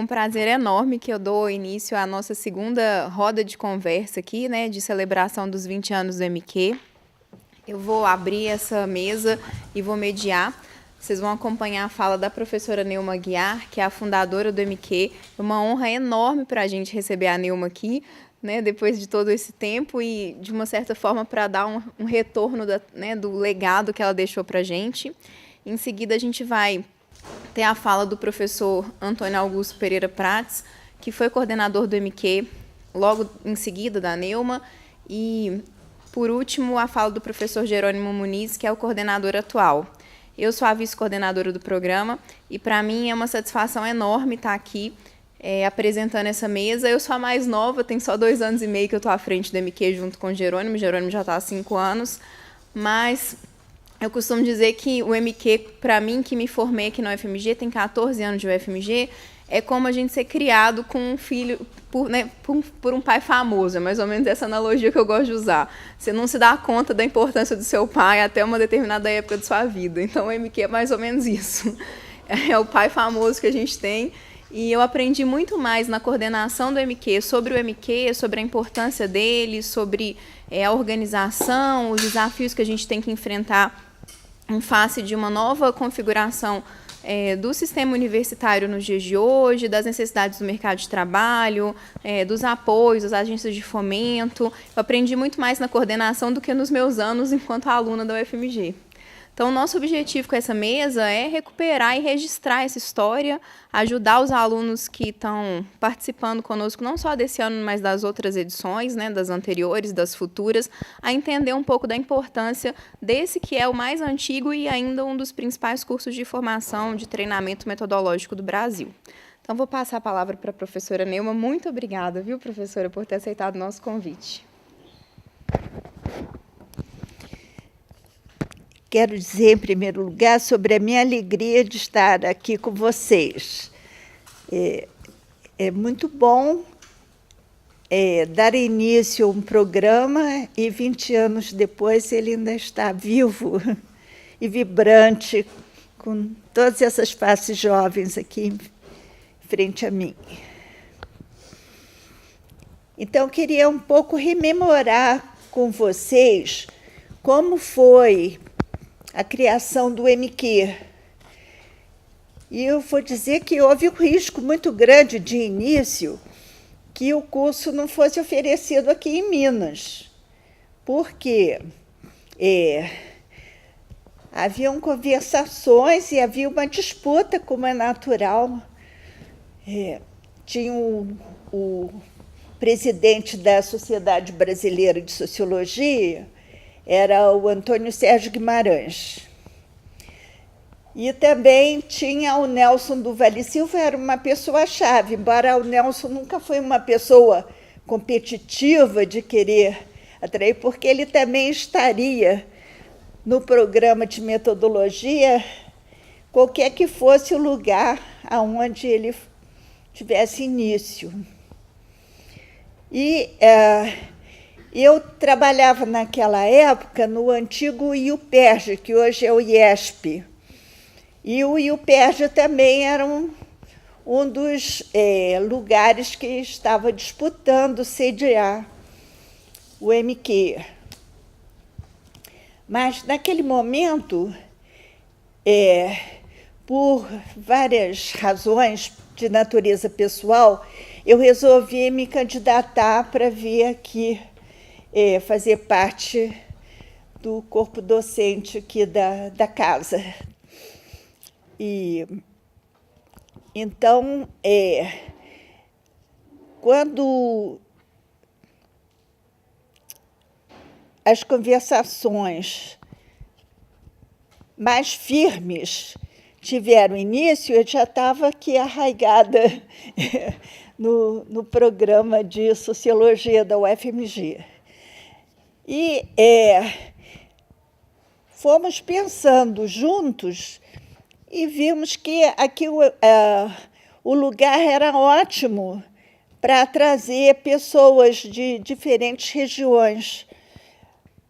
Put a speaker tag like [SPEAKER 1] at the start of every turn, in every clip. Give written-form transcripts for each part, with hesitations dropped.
[SPEAKER 1] um prazer enorme que eu dou início à nossa segunda roda de conversa aqui, né, de celebração dos 20 anos do MQ. Eu vou abrir essa mesa e vou mediar. Vocês vão acompanhar a fala da professora Neuma Guiar, que é a fundadora do MQ. É uma honra enorme para a gente receber a Neuma aqui, né, depois de todo esse tempo e, de uma certa forma, para dar um retorno do legado que ela deixou para a gente. Em seguida, a gente vai ter a fala do professor Antônio Augusto Pereira Prates, que foi coordenador do MQ logo em seguida da Neuma, e, por último, a fala do professor Jerônimo Muniz, que é o coordenador atual. Eu sou a vice-coordenadora do programa e, para mim, é uma satisfação enorme estar aqui apresentando essa mesa. Eu sou a mais nova, tem só 2 anos e meio que eu estou à frente do MQ junto com o Jerônimo. O Jerônimo já está há 5 anos, mas eu costumo dizer que o MQ, para mim, que me formei aqui no UFMG, tem 14 anos de UFMG, é como a gente ser criado com um filho por um pai famoso. É mais ou menos essa analogia que eu gosto de usar. Você não se dá conta da importância do seu pai até uma determinada época de sua vida. Então, o MQ é mais ou menos isso. É o pai famoso que a gente tem. E eu aprendi muito mais na coordenação do MQ, sobre o MQ, sobre a importância dele, sobre a organização, os desafios que a gente tem que enfrentar em face de uma nova configuração do sistema universitário nos dias de hoje, das necessidades do mercado de trabalho, dos apoios, das agências de fomento. Eu aprendi muito mais na coordenação do que nos meus anos enquanto aluna da UFMG. Então, o nosso objetivo com essa mesa é recuperar e registrar essa história, ajudar os alunos que estão participando conosco, não só desse ano, mas das outras edições, né, das anteriores, das futuras, a entender um pouco da importância desse que é o mais antigo e ainda um dos principais cursos de formação de treinamento metodológico do Brasil. Então, vou passar a palavra para a professora Neuma. Muito obrigada, viu, professora, por ter aceitado o nosso convite.
[SPEAKER 2] Quero dizer, em primeiro lugar, sobre a minha alegria de estar aqui com vocês. É muito bom dar início a um programa e, 20 anos depois, ele ainda está vivo e vibrante, com todas essas faces jovens aqui em frente a mim. Então, eu queria um pouco rememorar com vocês como foi a criação do MQ. E eu vou dizer que houve um risco muito grande de início que o curso não fosse oferecido aqui em Minas, porque haviam conversações e havia uma disputa, como é natural. Tinha o presidente da Sociedade Brasileira de Sociologia, era o Antônio Sérgio Guimarães. E também tinha o Nelson do Valle Silva, era uma pessoa-chave, embora o Nelson nunca foi uma pessoa competitiva de querer atrair, porque ele também estaria no programa de metodologia, qualquer que fosse o lugar aonde ele tivesse início. E eu trabalhava naquela época no antigo IUPERJ, que hoje é o IESP. E o IUPERJ também era um dos lugares que estava disputando sediar o MQ. Mas, naquele momento, por várias razões de natureza pessoal, eu resolvi me candidatar para vir aqui fazer parte do corpo docente aqui da casa. E, então, quando as conversações mais firmes tiveram início, eu já estava aqui arraigada no programa de Sociologia da UFMG. E fomos pensando juntos e vimos que aqui o lugar era ótimo para trazer pessoas de diferentes regiões,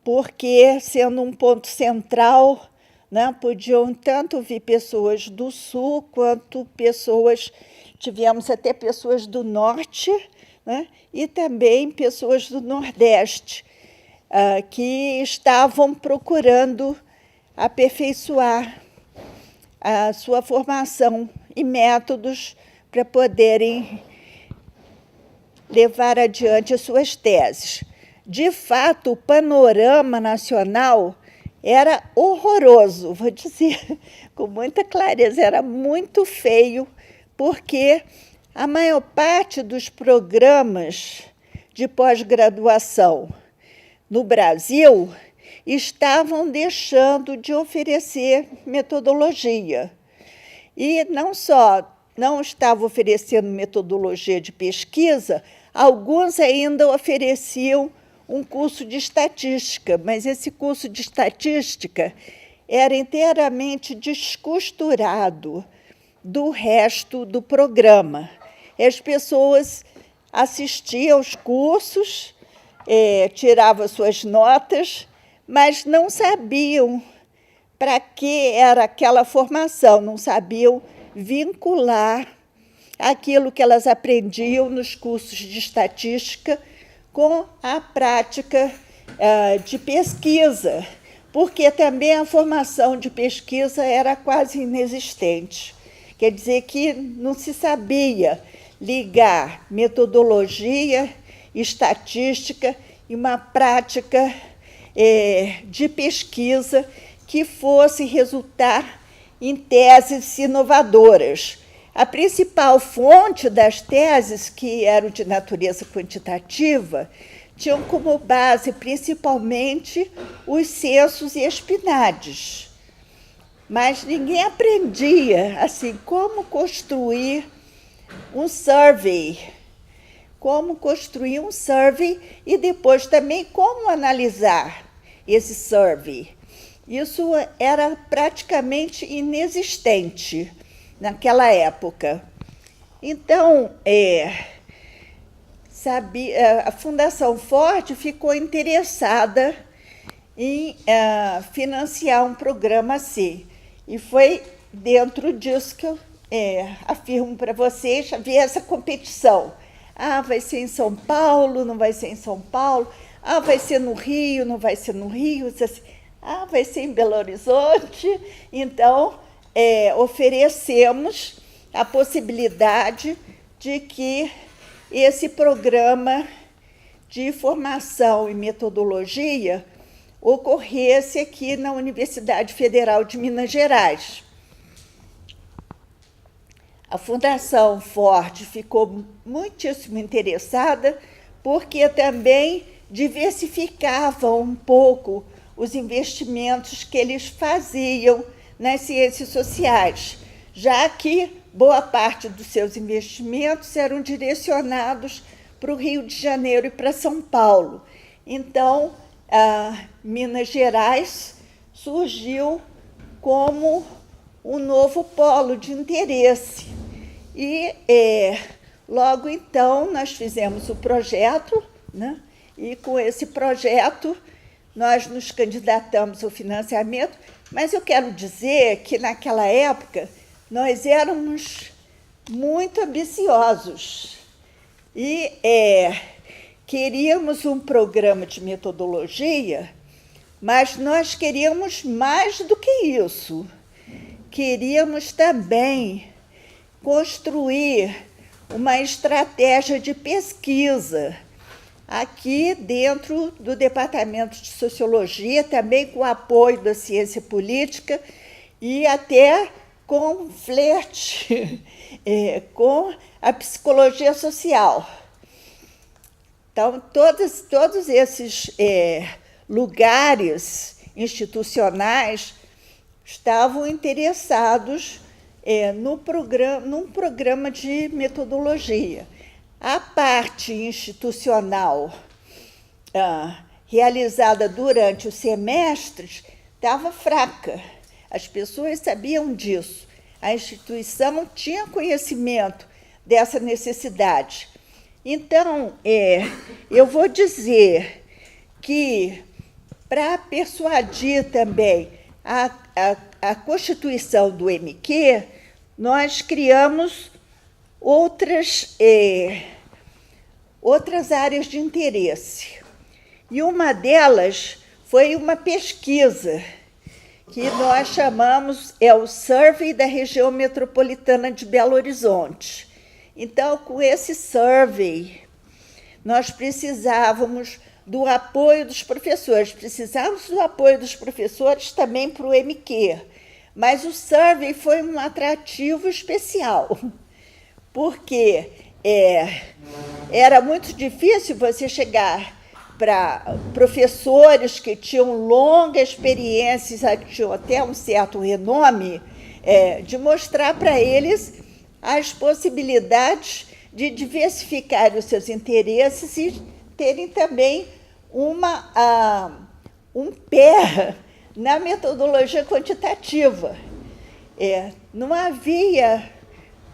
[SPEAKER 2] porque, sendo um ponto central né? Podiam tanto vir pessoas do Sul, quanto pessoas, tivemos até pessoas do Norte, né? E também pessoas do Nordeste, que estavam procurando aperfeiçoar a sua formação e métodos para poderem levar adiante as suas teses. De fato, o panorama nacional era horroroso, vou dizer com muita clareza, era muito feio, porque a maior parte dos programas de pós-graduação no Brasil estavam deixando de oferecer metodologia. E não só não estavam oferecendo metodologia de pesquisa, alguns ainda ofereciam um curso de estatística, mas esse curso de estatística era inteiramente descosturado do resto do programa. As pessoas assistiam aos cursos, tiravam suas notas, mas não sabiam para que era aquela formação, não sabiam vincular aquilo que elas aprendiam nos cursos de estatística com a prática de pesquisa, porque também a formação de pesquisa era quase inexistente. Quer dizer que não se sabia ligar metodologia, estatística e uma prática de pesquisa que fosse resultar em teses inovadoras. A principal fonte das teses, que eram de natureza quantitativa, tinham como base principalmente os censos e as PNADs. Mas ninguém aprendia assim, como construir um survey, e depois também como analisar esse survey. Isso era praticamente inexistente naquela época. Então, a Fundação Ford ficou interessada em financiar um programa assim. E foi dentro disso que eu afirmo para vocês, havia essa competição. Vai ser em São Paulo, não vai ser em São Paulo. Vai ser no Rio, não vai ser no Rio. Vai ser em Belo Horizonte. Então, oferecemos a possibilidade de que esse programa de formação e metodologia ocorresse aqui na Universidade Federal de Minas Gerais. A Fundação Ford ficou muitíssimo interessada, porque também diversificavam um pouco os investimentos que eles faziam nas ciências sociais, já que boa parte dos seus investimentos eram direcionados para o Rio de Janeiro e para São Paulo. Então, Minas Gerais surgiu como um novo polo de interesse. E, logo então, nós fizemos o projeto, né? E com esse projeto nós nos candidatamos ao financiamento, mas eu quero dizer que, naquela época, nós éramos muito ambiciosos e queríamos um programa de metodologia, mas nós queríamos mais do que isso. Queríamos também construir uma estratégia de pesquisa aqui dentro do Departamento de Sociologia, também com o apoio da ciência política e até com flerte com a psicologia social. Então, todos esses lugares institucionais estavam interessados num programa de metodologia. A parte institucional realizada durante os semestres estava fraca. As pessoas sabiam disso. A instituição tinha conhecimento dessa necessidade. Então, eu vou dizer que, para persuadir também a constituição do MQ, nós criamos outras áreas de interesse. E uma delas foi uma pesquisa que nós chamamos, o Survey da Região Metropolitana de Belo Horizonte. Então, com esse survey, nós precisávamos do apoio dos professores, também para o MQ, mas o survey foi um atrativo especial, porque era muito difícil você chegar para professores que tinham longa experiência, que tinham até um certo renome, de mostrar para eles as possibilidades de diversificar os seus interesses e terem também um pé na metodologia quantitativa. Não havia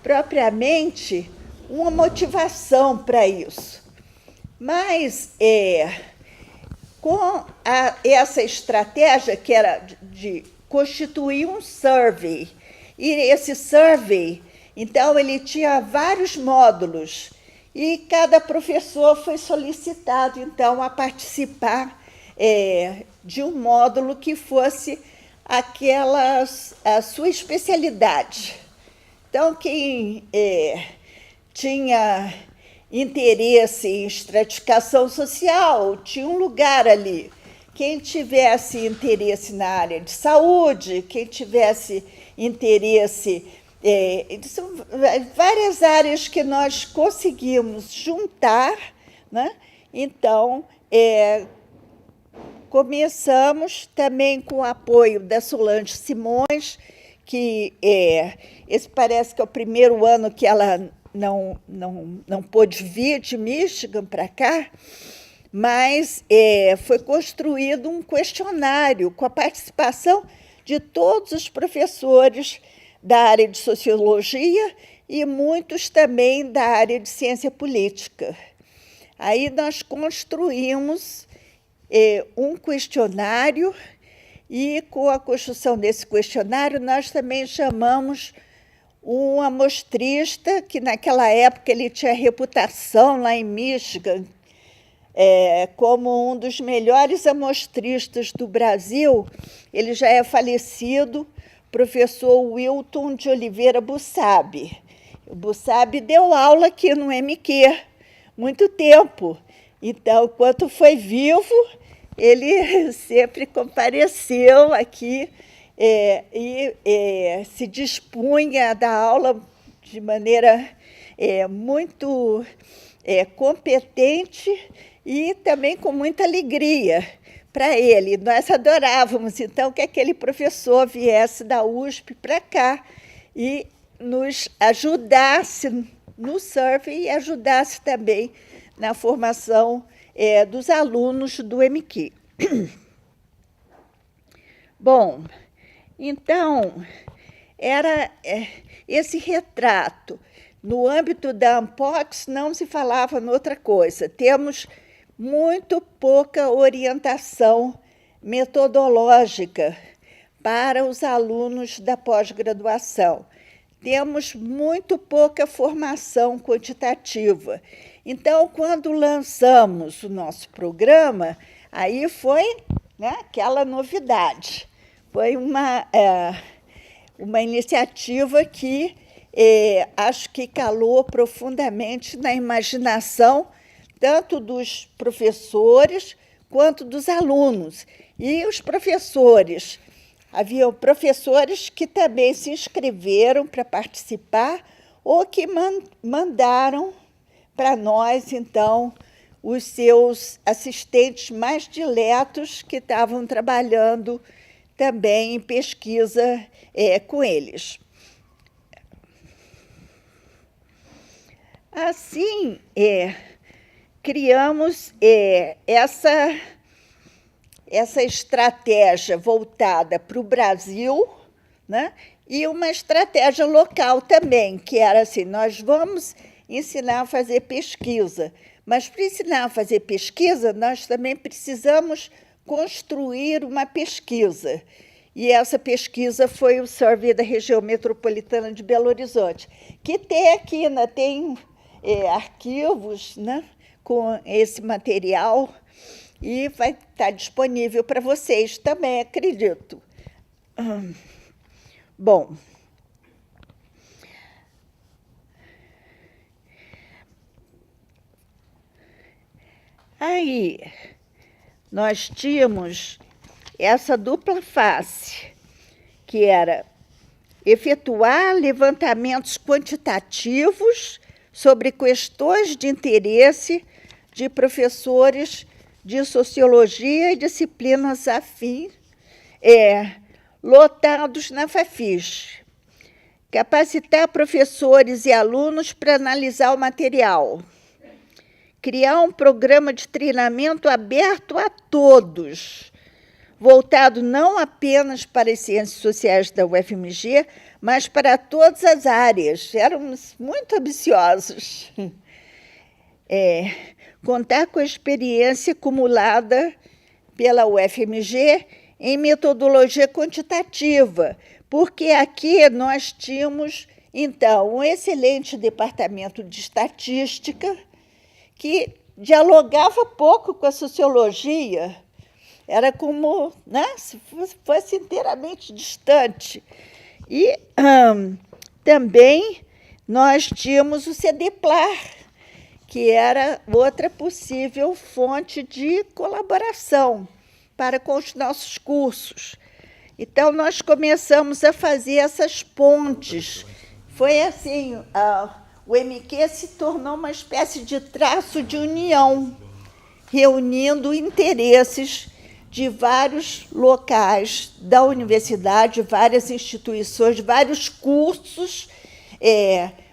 [SPEAKER 2] propriamente uma motivação para isso. Mas, com essa estratégia, que era de constituir um survey, e esse survey, então, ele tinha vários módulos, e cada professor foi solicitado, então, a participar de um módulo que fosse a sua especialidade. Então, quem tinha interesse em estratificação social, tinha um lugar ali. Quem tivesse interesse na área de saúde, quem tivesse interesse... são várias áreas que nós conseguimos juntar, né? Então, começamos também com o apoio da Solange Simões, que esse parece que é o primeiro ano que ela não pôde vir de Michigan para cá, mas foi construído um questionário com a participação de todos os professores da área de sociologia e muitos também da área de ciência política. Aí nós construímos um questionário e, com a construção desse questionário, nós também chamamos um amostrista, que naquela época ele tinha reputação lá em Michigan como um dos melhores amostristas do Brasil. Ele já é falecido, professor Wilton de Oliveira Bussabi. O Bussabi deu aula aqui no MQ muito tempo. Então, enquanto foi vivo, ele sempre compareceu aqui e se dispunha a dar aula de maneira muito competente e também com muita alegria para ele. Nós adorávamos, então, que aquele professor viesse da USP para cá e nos ajudasse no survey e ajudasse também na formação dos alunos do MQ. Bom, então, era esse retrato. No âmbito da Ampox, não se falava em outra coisa. Temos muito pouca orientação metodológica para os alunos da pós-graduação. Temos muito pouca formação quantitativa. Então, quando lançamos o nosso programa, aí foi, né, aquela novidade. Foi uma iniciativa que acho que calou profundamente na imaginação tanto dos professores quanto dos alunos. E os professores, haviam professores que também se inscreveram para participar ou que mandaram para nós, então, os seus assistentes mais diletos que estavam trabalhando também em pesquisa com eles. Assim, criamos essa estratégia voltada para o Brasil, né? E uma estratégia local também, que era assim, nós vamos ensinar a fazer pesquisa, mas para ensinar a fazer pesquisa, nós também precisamos construir uma pesquisa. E essa pesquisa foi o Survey da Região Metropolitana de Belo Horizonte, que tem aqui, né, tem arquivos, né, com esse material, e vai estar disponível para vocês também, acredito. Bom, aí nós tínhamos essa dupla face, que era efetuar levantamentos quantitativos sobre questões de interesse de professores de sociologia e disciplinas afins, lotados na Fafis. Capacitar professores e alunos para analisar o material. Criar um programa de treinamento aberto a todos, voltado não apenas para as ciências sociais da UFMG, mas para todas as áreas. Éramos muito ambiciosos. Contar com a experiência acumulada pela UFMG em metodologia quantitativa, porque aqui nós tínhamos, então, um excelente departamento de estatística que dialogava pouco com a sociologia, era como, né, se fosse inteiramente distante. E também nós tínhamos o CDPLAR, que era outra possível fonte de colaboração para com os nossos cursos. Então, nós começamos a fazer essas pontes. Foi assim, o MQ se tornou uma espécie de traço de união, reunindo interesses de vários locais da universidade, várias instituições, vários cursos,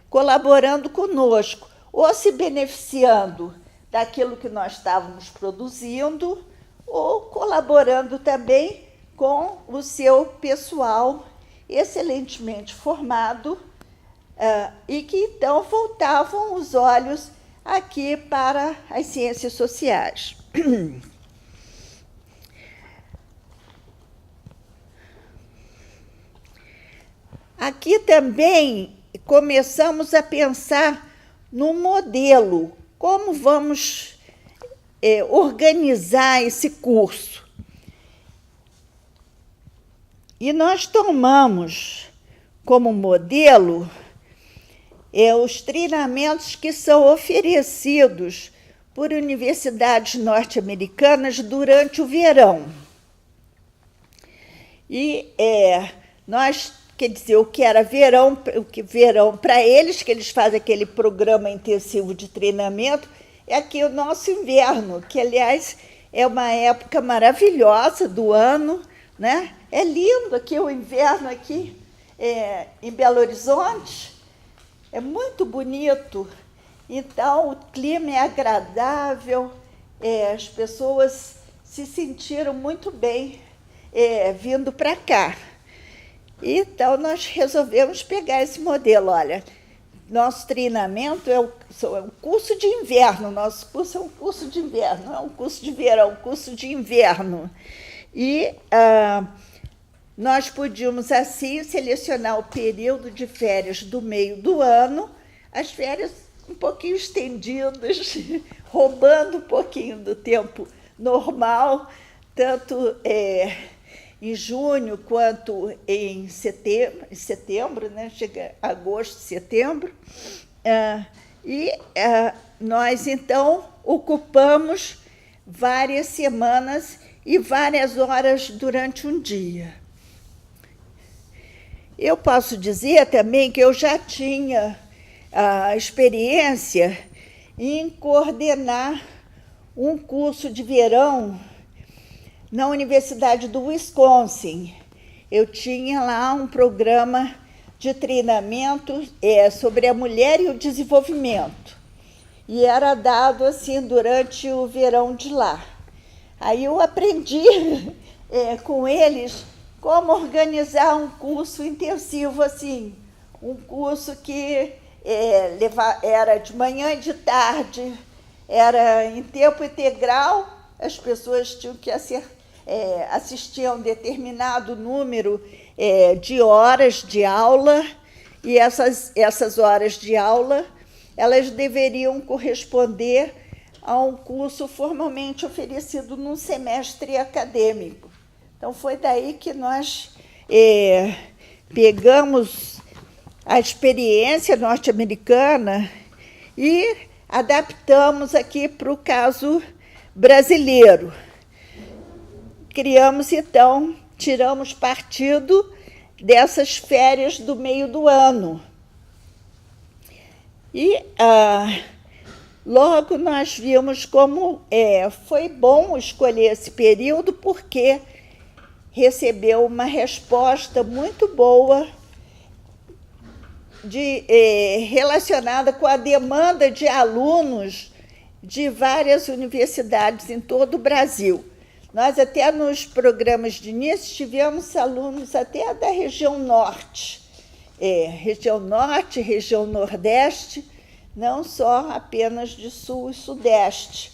[SPEAKER 2] colaborando conosco, ou se beneficiando daquilo que nós estávamos produzindo, ou colaborando também com o seu pessoal excelentemente formado, e que, então, voltavam os olhos aqui para as ciências sociais. Aqui também começamos a pensar no modelo, como vamos organizar esse curso. E nós tomamos como modelo os treinamentos que são oferecidos por universidades norte-americanas durante o verão. E nós, quer dizer, o que era verão para eles, que eles fazem aquele programa intensivo de treinamento, é aqui o nosso inverno, que, aliás, é uma época maravilhosa do ano, né? É lindo aqui o inverno aqui em Belo Horizonte, é muito bonito. Então, o clima é agradável, as pessoas se sentiram muito bem vindo para cá. Então, nós resolvemos pegar esse modelo. Olha, nosso treinamento é um curso de inverno, nosso curso é um curso de inverno, não é um curso de verão, é um curso de inverno. E nós podíamos, assim, selecionar o período de férias do meio do ano, as férias um pouquinho estendidas, roubando um pouquinho do tempo normal, tanto em junho quanto em setembro, né? Chega agosto, setembro. Nós, então, ocupamos várias semanas e várias horas durante um dia. Eu posso dizer também que eu já tinha a experiência em coordenar um curso de verão na Universidade do Wisconsin. Eu tinha lá um programa de treinamento sobre a mulher e o desenvolvimento. E era dado assim durante o verão de lá. Aí eu aprendi com eles como organizar um curso intensivo assim, um curso que era de manhã e de tarde, era em tempo integral, as pessoas tinham que assistir a um determinado número de horas de aula, e essas horas de aula elas deveriam corresponder a um curso formalmente oferecido num semestre acadêmico. Então, foi daí que nós pegamos a experiência norte-americana e adaptamos aqui para o caso brasileiro. Criamos, então, tiramos partido dessas férias do meio do ano. E logo nós vimos como foi bom escolher esse período, porque recebeu uma resposta muito boa relacionada com a demanda de alunos de várias universidades em todo o Brasil. Nós, até nos programas de início, tivemos alunos até da região norte, região nordeste, não só apenas de sul e sudeste.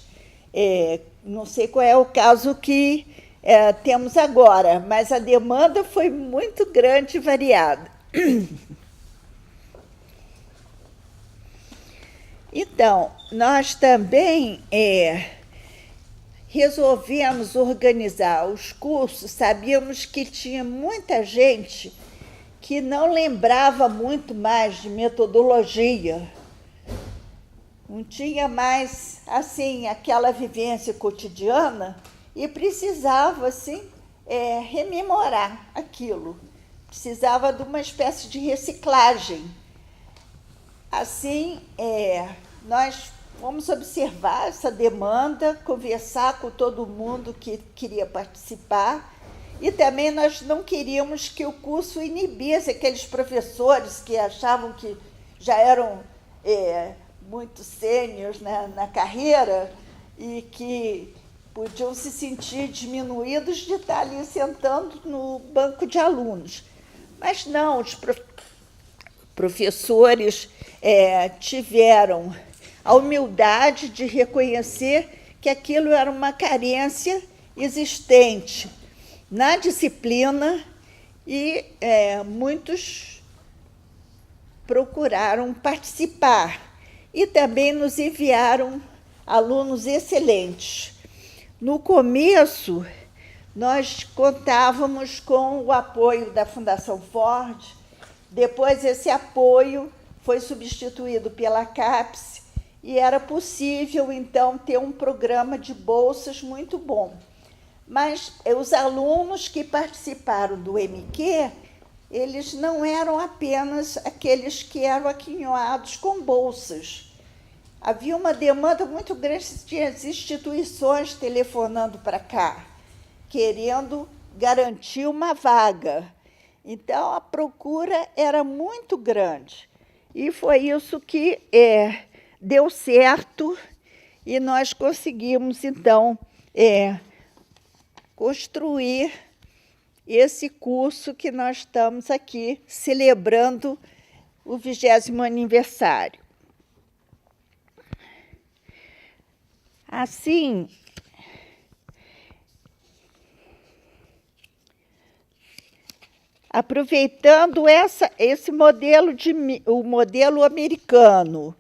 [SPEAKER 2] Não sei qual é o caso que temos agora, mas a demanda foi muito grande e variada. Então, nós também resolvemos organizar os cursos. Sabíamos que tinha muita gente que não lembrava muito mais de metodologia, não tinha mais assim aquela vivência cotidiana e precisava assim rememorar aquilo, precisava de uma espécie de reciclagem. Assim, nós vamos observar essa demanda, conversar com todo mundo que queria participar, e também nós não queríamos que o curso inibisse aqueles professores que achavam que já eram muito sêniores na carreira e que podiam se sentir diminuídos de estar ali sentando no banco de alunos. Mas não, os professores tiveram a humildade de reconhecer que aquilo era uma carência existente na disciplina e muitos procuraram participar e também nos enviaram alunos excelentes. No começo, nós contávamos com o apoio da Fundação Ford, depois esse apoio foi substituído pela CAPES, e era possível, então, ter um programa de bolsas muito bom. Mas os alunos que participaram do MQ, eles não eram apenas aqueles que eram aquinhoados com bolsas. Havia uma demanda muito grande de instituições telefonando para cá, querendo garantir uma vaga. Então, a procura era muito grande. E foi isso que deu certo, e nós conseguimos, então, construir esse curso que nós estamos aqui celebrando o 20º aniversário. Assim, aproveitando esse modelo, o modelo americano,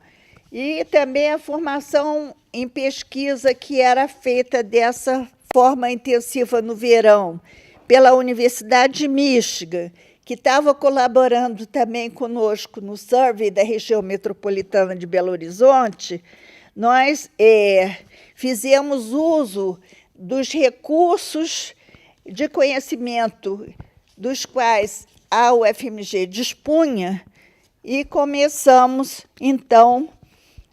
[SPEAKER 2] e também a formação em pesquisa que era feita dessa forma intensiva no verão, pela Universidade de Michigan, que estava colaborando também conosco no survey da região metropolitana de Belo Horizonte, nós fizemos uso dos recursos de conhecimento dos quais a UFMG dispunha e começamos, então,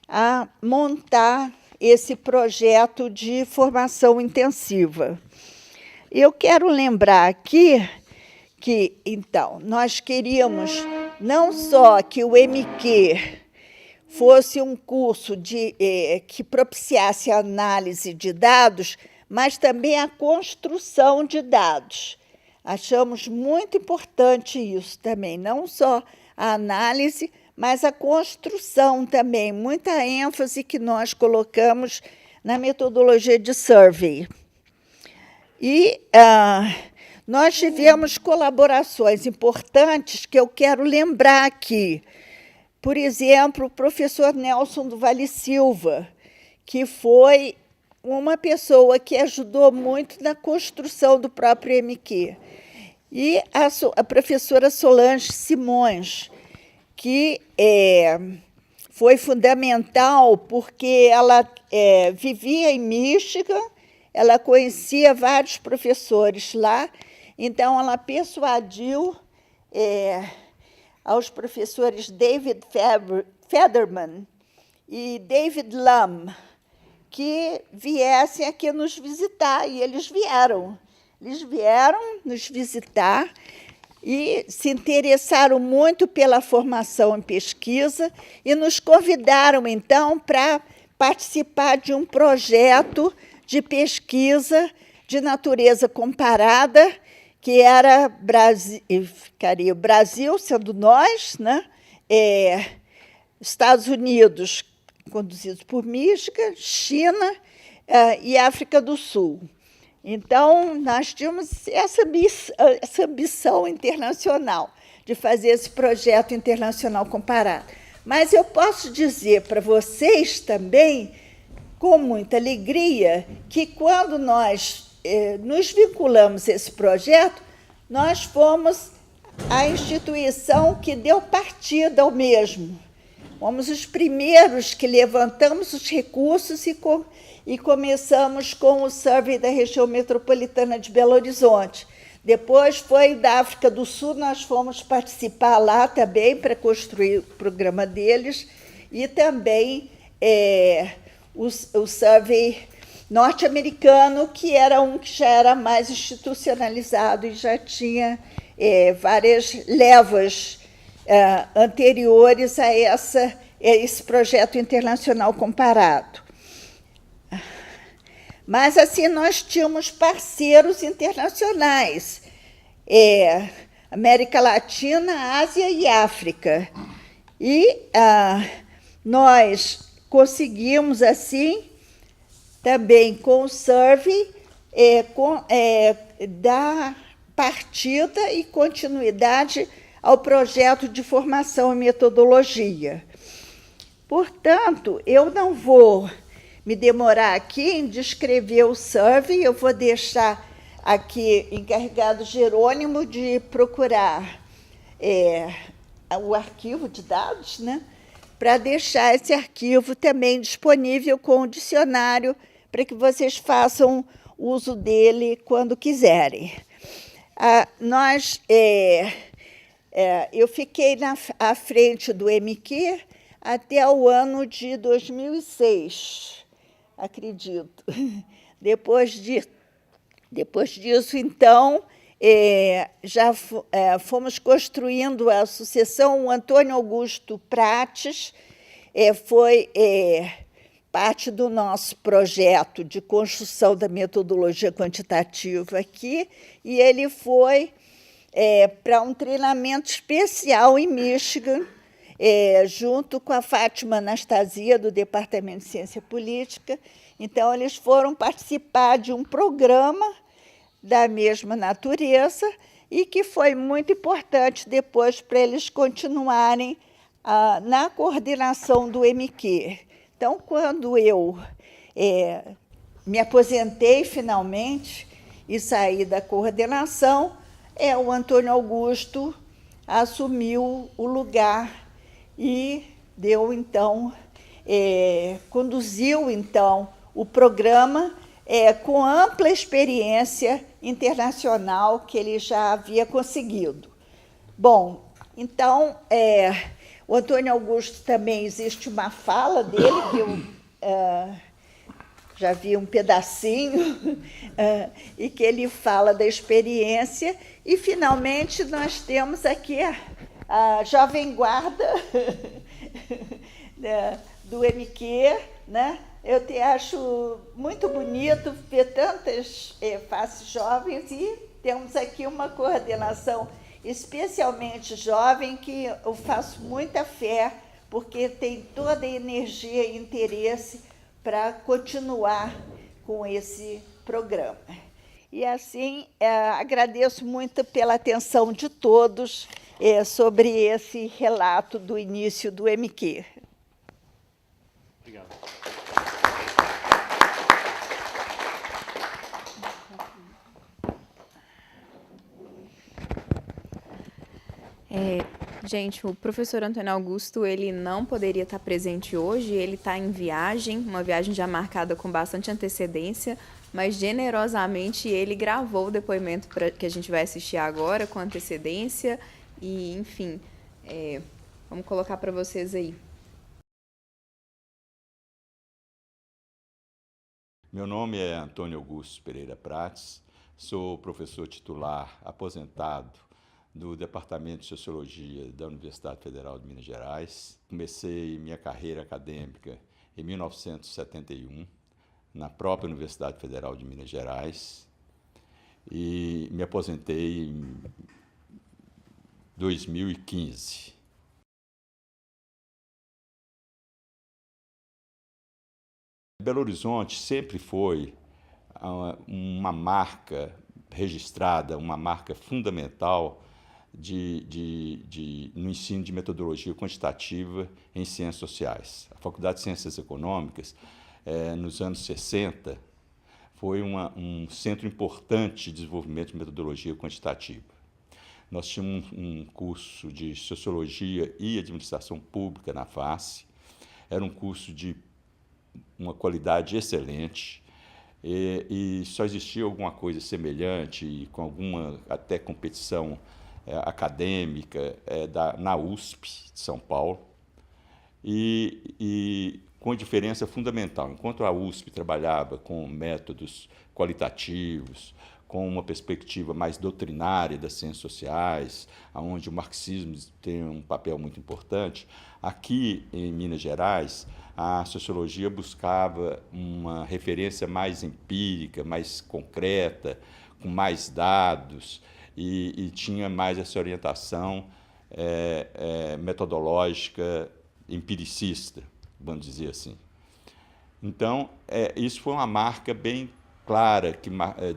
[SPEAKER 2] a montar esse projeto de formação intensiva. Eu quero lembrar aqui que, então, nós queríamos não só que o MQ fosse um curso que propiciasse a análise de dados, mas também a construção de dados. Achamos muito importante isso também, não só a análise, mas a construção também, muita ênfase que nós colocamos na metodologia de survey. E nós tivemos colaborações importantes que eu quero lembrar aqui. Por exemplo, o professor Nelson do Vale Silva, que foi uma pessoa que ajudou muito na construção do próprio MQ. E a professora Solange Simões, que foi fundamental porque ela vivia em Michigan, ela conhecia vários professores lá, então ela persuadiu aos professores David Federman e David Lam que viessem aqui nos visitar, e eles vieram. Eles vieram nos visitar e se interessaram muito pela formação em pesquisa e nos convidaram, então, para participar de um projeto de pesquisa de natureza comparada, que era ficaria o Brasil, sendo nós, né? Estados Unidos, conduzidos por Michigan, China e África do Sul. Então, nós tínhamos essa ambição internacional de fazer esse projeto internacional comparado. Mas eu posso dizer para vocês também, com muita alegria, que quando nós nos vinculamos a esse projeto, nós fomos a instituição que deu partida ao mesmo. Fomos os primeiros que levantamos os recursos e começamos com o Survey da região metropolitana de Belo Horizonte. Depois foi da África do Sul, nós fomos participar lá também para construir o programa deles, e também o Survey norte-americano, que era um que já era mais institucionalizado e já tinha várias levas anteriores a esse projeto internacional comparado. Mas, assim, nós tínhamos parceiros internacionais, América Latina, Ásia e África. E nós conseguimos, assim, também com o Survey, dar partida e continuidade ao projeto de formação e metodologia. Portanto, eu não vou me demorar aqui em descrever o Survey, eu vou deixar aqui encarregado Jerônimo de procurar o arquivo de dados, né, para deixar esse arquivo também disponível com o dicionário, para que vocês façam uso dele quando quiserem. Eu fiquei à frente do MQ até o ano de 2006, acredito. Depois disso, então, já fomos construindo a sucessão. O Antônio Augusto Prates foi parte do nosso projeto de construção da metodologia quantitativa aqui, e ele foi para um treinamento especial em Michigan, junto com a Fátima Anastasia, do Departamento de Ciência Política. Então, eles foram participar de um programa da mesma natureza e que foi muito importante depois para eles continuarem na coordenação do MQ. Então, quando eu me aposentei finalmente e saí da coordenação, o Antônio Augusto assumiu o lugar e deu, então, conduziu, então, o programa com ampla experiência internacional que ele já havia conseguido. Bom, então, o Antônio Augusto também existe uma fala dele, que eu já vi um pedacinho, e que ele fala da experiência. E, finalmente, nós temos aqui a jovem guarda do MQ, né? Eu acho muito bonito ver tantas faces jovens, e temos aqui uma coordenação especialmente jovem, que eu faço muita fé, porque tem toda a energia e interesse para continuar com esse programa. E assim, agradeço muito pela atenção de todos sobre esse relato do início do MQ.
[SPEAKER 3] Obrigado.
[SPEAKER 1] Gente, o professor Antônio Augusto, ele não poderia estar presente hoje, ele está em viagem, uma viagem já marcada com bastante antecedência, mas generosamente ele gravou o depoimento que a gente vai assistir agora com antecedência e, enfim, vamos colocar para vocês aí.
[SPEAKER 4] Meu nome é Antônio Augusto Pereira Prates, sou professor titular aposentado do Departamento de Sociologia da Universidade Federal de Minas Gerais. Comecei minha carreira acadêmica em 1971, na própria Universidade Federal de Minas Gerais, e me aposentei em 2015. Belo Horizonte sempre foi uma marca registrada, uma marca fundamental no ensino de metodologia quantitativa em ciências sociais. A Faculdade de Ciências Econômicas, nos anos 60, foi um centro importante de desenvolvimento de metodologia quantitativa. Nós tínhamos um curso de Sociologia e Administração Pública na FACE, era um curso de uma qualidade excelente, e só existia alguma coisa semelhante, com alguma até competição acadêmica na USP de São Paulo, e com diferença fundamental. Enquanto a USP trabalhava com métodos qualitativos, com uma perspectiva mais doutrinária das ciências sociais, onde o marxismo tem um papel muito importante, aqui em Minas Gerais, a sociologia buscava uma referência mais empírica, mais concreta, com mais dados, e tinha mais essa orientação metodológica empiricista, vamos dizer assim. Então, isso foi uma marca bem clara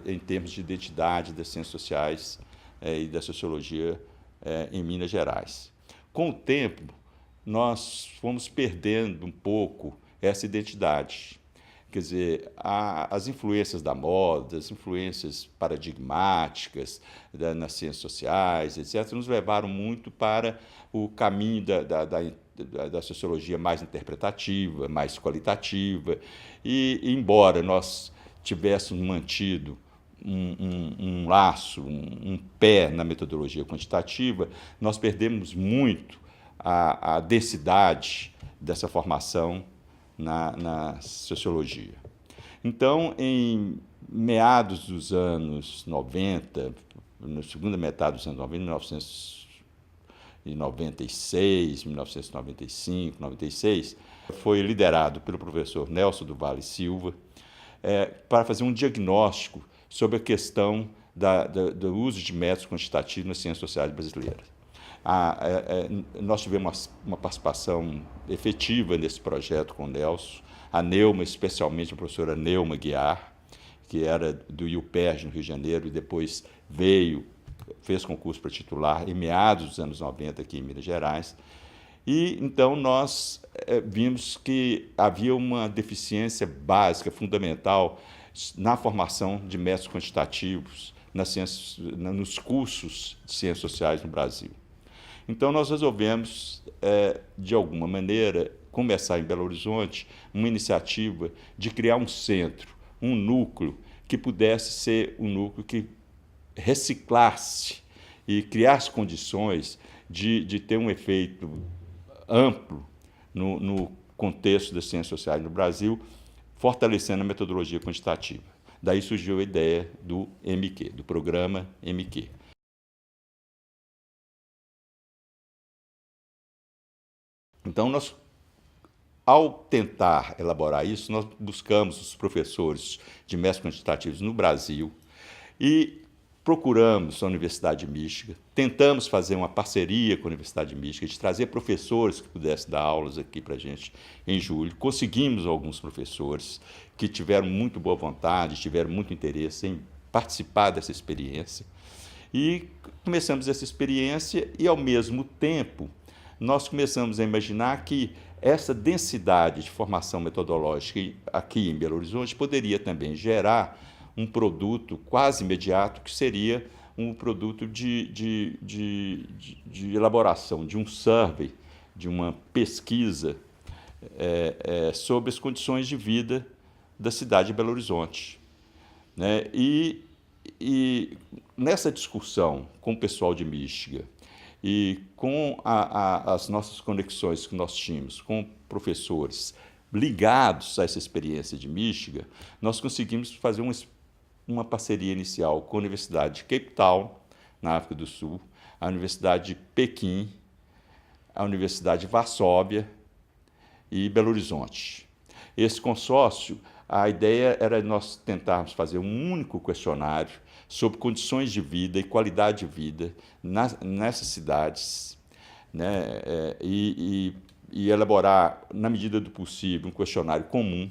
[SPEAKER 4] em termos de identidade das ciências sociais e da sociologia em Minas Gerais. Com o tempo, nós fomos perdendo um pouco essa identidade. Quer dizer, as influências da moda, as influências paradigmáticas nas ciências sociais, etc., nos levaram muito para o caminho da sociologia mais interpretativa, mais qualitativa, e embora nós tivéssemos mantido um laço, um pé na metodologia quantitativa, nós perdemos muito a densidade dessa formação na sociologia. Então, em meados dos anos 90, na segunda metade dos anos 90, 1996, 1995, 96, foi liderado pelo professor Nelson do Vale Silva para fazer um diagnóstico sobre a questão do uso de métodos quantitativos nas ciências sociais brasileiras. Nós tivemos uma participação efetiva nesse projeto com o Nelson, a Neuma, especialmente a professora Neuma Guiar, que era do IUPERJ, no Rio de Janeiro, e depois fez concurso para titular em meados dos anos 90 aqui em Minas Gerais. E então nós vimos que havia uma deficiência básica, fundamental, na formação de métodos quantitativos nos cursos de ciências sociais no Brasil. Então, nós resolvemos, de alguma maneira, começar em Belo Horizonte uma iniciativa de criar um centro, um núcleo, que pudesse ser um núcleo que reciclasse e criasse condições de ter um efeito amplo no contexto das ciências sociais no Brasil, fortalecendo a metodologia quantitativa. Daí surgiu a ideia do MQ, do programa MQ. Então, ao tentar elaborar isso, nós buscamos os professores de métodos quantitativos no Brasil e procuramos a Universidade de Michigan, tentamos fazer uma parceria com a Universidade de Michigan, de trazer professores que pudessem dar aulas aqui para a gente em julho. Conseguimos alguns professores que tiveram muito boa vontade, tiveram muito interesse em participar dessa experiência. E começamos essa experiência e, ao mesmo tempo, nós começamos a imaginar que essa densidade de formação metodológica aqui em Belo Horizonte poderia também gerar um produto quase imediato, que seria um produto de elaboração de um survey, de uma pesquisa sobre as condições de vida da cidade de Belo Horizonte, né? E nessa discussão com o pessoal de Michigan e com as nossas conexões que nós tínhamos com professores ligados a essa experiência de Michigan, nós conseguimos fazer uma parceria inicial com a Universidade de Cape Town, na África do Sul, a Universidade de Pequim, a Universidade de Varsóvia e Belo Horizonte. Esse consórcio, a ideia era nós tentarmos fazer um único questionário sobre condições de vida e qualidade de vida nessas cidades, né? E elaborar, na medida do possível, um questionário comum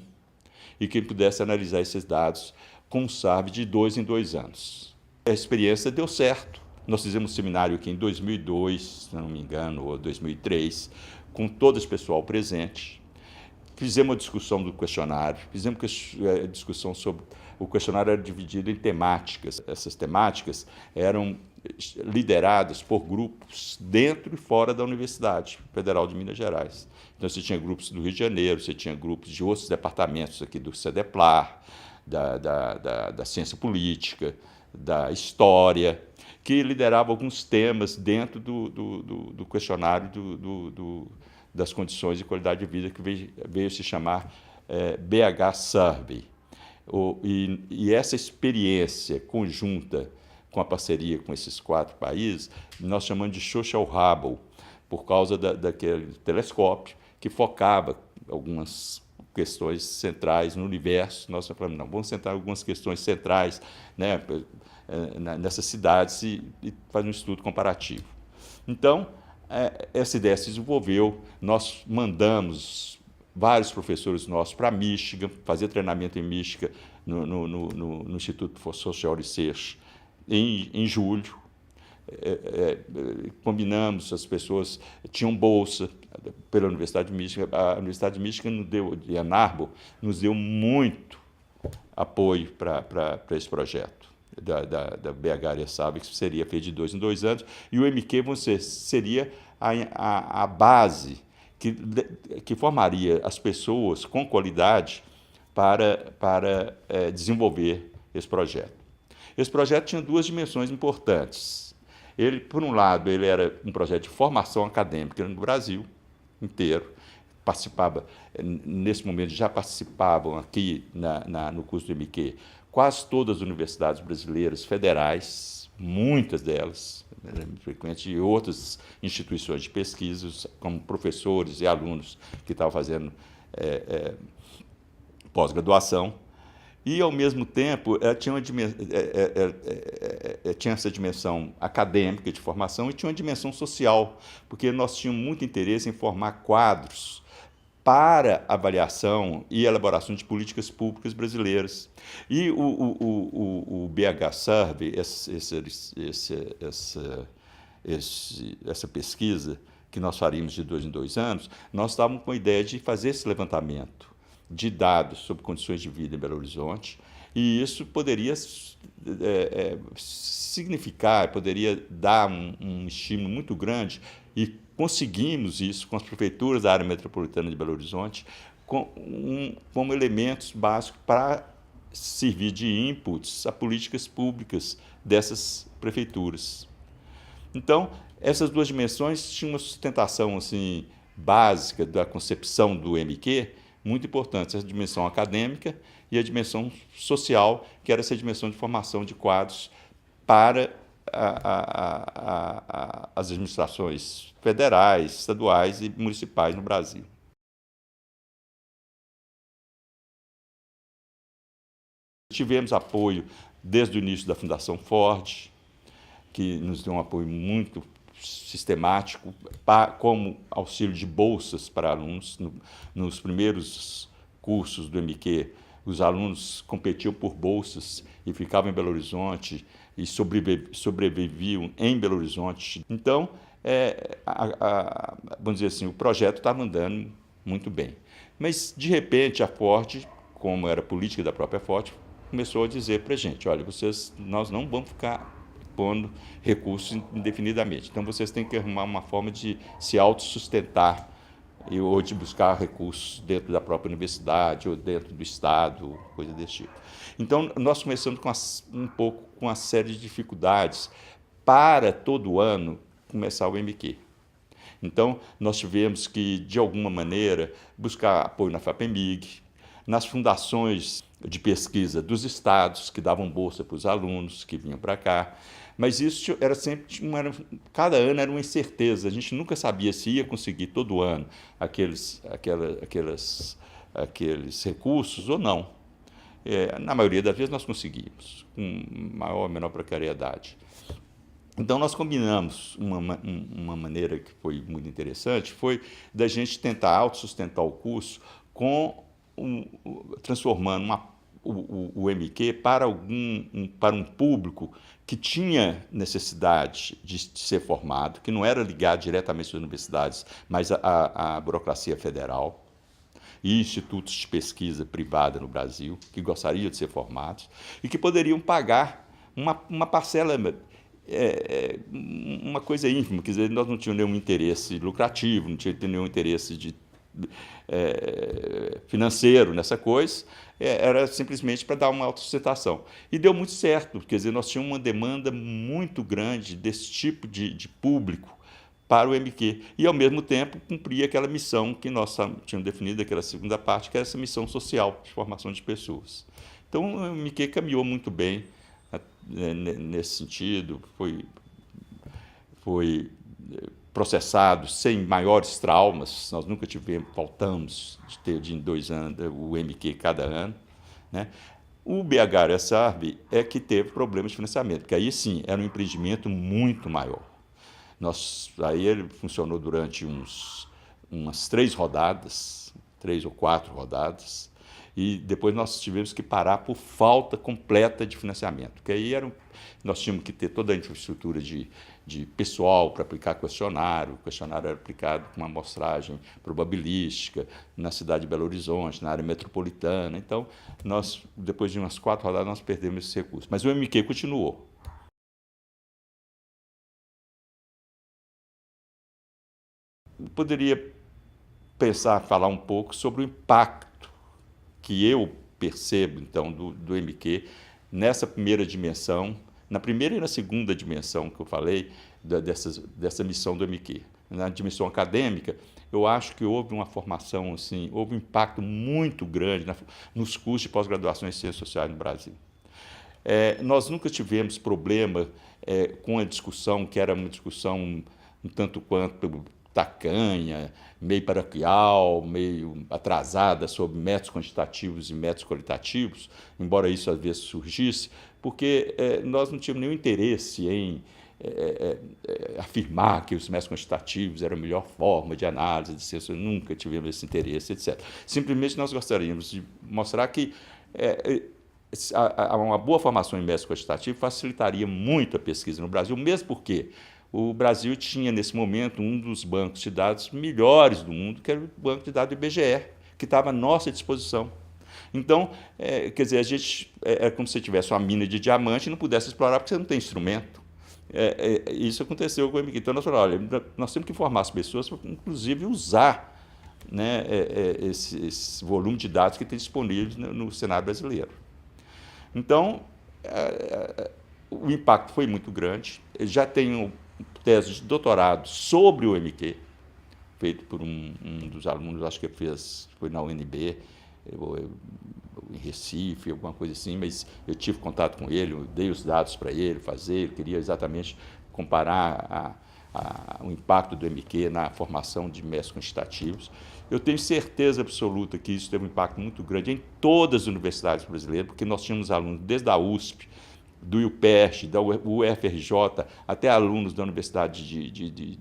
[SPEAKER 4] e que pudesse analisar esses dados com um survey de 2 em 2 anos. A experiência deu certo. Nós fizemos um seminário aqui em 2002, se não me engano, ou 2003, com todo esse pessoal presente. Fizemos a discussão do questionário, fizemos a discussão sobre... O questionário era dividido em temáticas. Essas temáticas eram lideradas por grupos dentro e fora da Universidade Federal de Minas Gerais. Então, você tinha grupos do Rio de Janeiro, você tinha grupos de outros departamentos aqui do CEDEPLAR, da ciência política, da história, que lideravam alguns temas dentro do questionário das condições de qualidade de vida, que veio se chamar BH Survey. E essa experiência conjunta com a parceria com esses 4 países, nós chamamos de Social Hubble, por causa daquele telescópio que focava algumas questões centrais no universo. Nós falamos, não, vamos centrar algumas questões centrais, né, nessas cidades e fazer um estudo comparativo. Então, essa ideia se desenvolveu, nós mandamos vários professores nossos para Michigan, fazer treinamento em Michigan, no Instituto for Social Research, em julho. Combinamos, as pessoas tinham bolsa pela Universidade de Michigan. A Universidade de Michigan, de Ann Arbor, nos deu muito apoio para esse projeto da BH Área Sabe, que seria feito de 2 em 2 anos, e o MQ seria a base que formaria as pessoas com qualidade para desenvolver esse projeto. Esse projeto tinha 2 dimensões importantes. Ele, por um lado, ele era um projeto de formação acadêmica no Brasil inteiro. Nesse momento, já participavam aqui no curso do MQ quase todas as universidades brasileiras federais, muitas delas, frequentes, e outras instituições de pesquisa, como professores e alunos que estavam fazendo pós-graduação. E, ao mesmo tempo, tinha essa dimensão acadêmica de formação e tinha uma dimensão social, porque nós tínhamos muito interesse em formar quadros para avaliação e elaboração de políticas públicas brasileiras. E o BH Survey, essa pesquisa que nós faríamos de 2 em 2 anos, nós estávamos com a ideia de fazer esse levantamento de dados sobre condições de vida em Belo Horizonte, e isso poderia significar, poderia dar um estímulo muito grande, e conseguimos isso com as prefeituras da área metropolitana de Belo Horizonte, como elementos básicos para servir de inputs a políticas públicas dessas prefeituras. Então, essas 2 dimensões tinham uma sustentação assim, básica da concepção do MQ, muito importante, essa dimensão acadêmica e a dimensão social, que era essa dimensão de formação de quadros para as administrações federais, estaduais e municipais no Brasil. Tivemos apoio desde o início da Fundação Ford, que nos deu um apoio muito sistemático, como auxílio de bolsas para alunos. Nos primeiros cursos do MQ, os alunos competiam por bolsas e ficavam em Belo Horizonte e sobreviviam em Belo Horizonte. Então, vamos dizer assim, o projeto estava andando muito bem. Mas, de repente, a Ford, como era política da própria Ford, começou a dizer para a gente, olha, nós não vamos ficar pondo recursos indefinidamente. Então, vocês têm que arrumar uma forma de se autossustentar ou de buscar recursos dentro da própria universidade ou dentro do Estado, coisa desse tipo. Então, nós começamos um pouco com uma série de dificuldades para, todo ano, começar o MQ. Então, nós tivemos que, de alguma maneira, buscar apoio na FAPEMIG, nas fundações de pesquisa dos estados, que davam bolsa para os alunos que vinham para cá. Mas isso era sempre, cada ano era uma incerteza, a gente nunca sabia se ia conseguir todo ano aqueles recursos ou não. Na maioria das vezes nós conseguimos, com maior ou menor precariedade. Então, nós combinamos uma maneira que foi muito interessante, foi da gente tentar autossustentar o curso transformando o MQ para um público que tinha necessidade de ser formado, que não era ligado diretamente às universidades, mas à burocracia federal e institutos de pesquisa privada no Brasil, que gostariam de ser formados e que poderiam pagar uma parcela, uma coisa ínfima, quer dizer, nós não tínhamos nenhum interesse lucrativo, não tínhamos nenhum interesse financeiro nessa coisa, era simplesmente para dar uma autossustentação. E deu muito certo, quer dizer, nós tínhamos uma demanda muito grande desse tipo de público para o MQ, e, ao mesmo tempo, cumprir aquela missão que nós tínhamos definido, aquela segunda parte, que era essa missão social de formação de pessoas. Então, o MQ caminhou muito bem nesse sentido, foi processado sem maiores traumas, nós nunca faltamos de ter em 2 anos o MQ cada ano, né? O BHS-ARB é que teve problemas de financiamento, porque aí sim, era um empreendimento muito maior. Aí ele funcionou durante umas 3 rodadas, 3 ou 4 rodadas, e depois nós tivemos que parar por falta completa de financiamento, porque aí nós tínhamos que ter toda a infraestrutura de pessoal para aplicar questionário, o questionário era aplicado com uma amostragem probabilística na cidade de Belo Horizonte, na área metropolitana. Então, depois de umas 4 rodadas, nós perdemos esse recurso. Mas o MQ continuou. Eu poderia falar um pouco sobre o impacto que eu percebo, então, do MQ nessa primeira dimensão, na primeira e na segunda dimensão que eu falei, dessa missão do MQ. Na dimensão acadêmica, eu acho que houve uma formação, assim, houve um impacto muito grande nos cursos de pós-graduação em Ciências Sociais no Brasil. Nós nunca tivemos problema com a discussão, que era uma discussão um tanto quanto tacanha, meio paroquial, meio atrasada sobre métodos quantitativos e métodos qualitativos, embora isso às vezes surgisse, porque nós não tínhamos nenhum interesse em afirmar que os métodos quantitativos eram a melhor forma de análise de ciência, nunca tivemos esse interesse, etc. Simplesmente nós gostaríamos de mostrar que uma boa formação em métodos quantitativos facilitaria muito a pesquisa no Brasil, mesmo porque o Brasil tinha, nesse momento, um dos bancos de dados melhores do mundo, que era o banco de dados do IBGE, que estava à nossa disposição. Então, quer dizer, a gente é como se tivesse uma mina de diamante e não pudesse explorar porque você não tem instrumento. Isso aconteceu com o MQ. Então, nós falamos, olha, nós temos que informar as pessoas para, inclusive, usar, né, esse volume de dados que tem disponível no cenário brasileiro. Então, o impacto foi muito grande. Eu já tenho tese de doutorado sobre o MQ, feito por um dos alunos, acho que foi na UNB, em Recife, alguma coisa assim, mas eu tive contato com ele, eu dei os dados para ele fazer, ele queria exatamente comparar o impacto do MQ na formação de métodos quantitativos. Eu tenho certeza absoluta que isso teve um impacto muito grande em todas as universidades brasileiras, porque nós tínhamos alunos desde a USP, do IUPEST, da UFRJ, até alunos da Universidade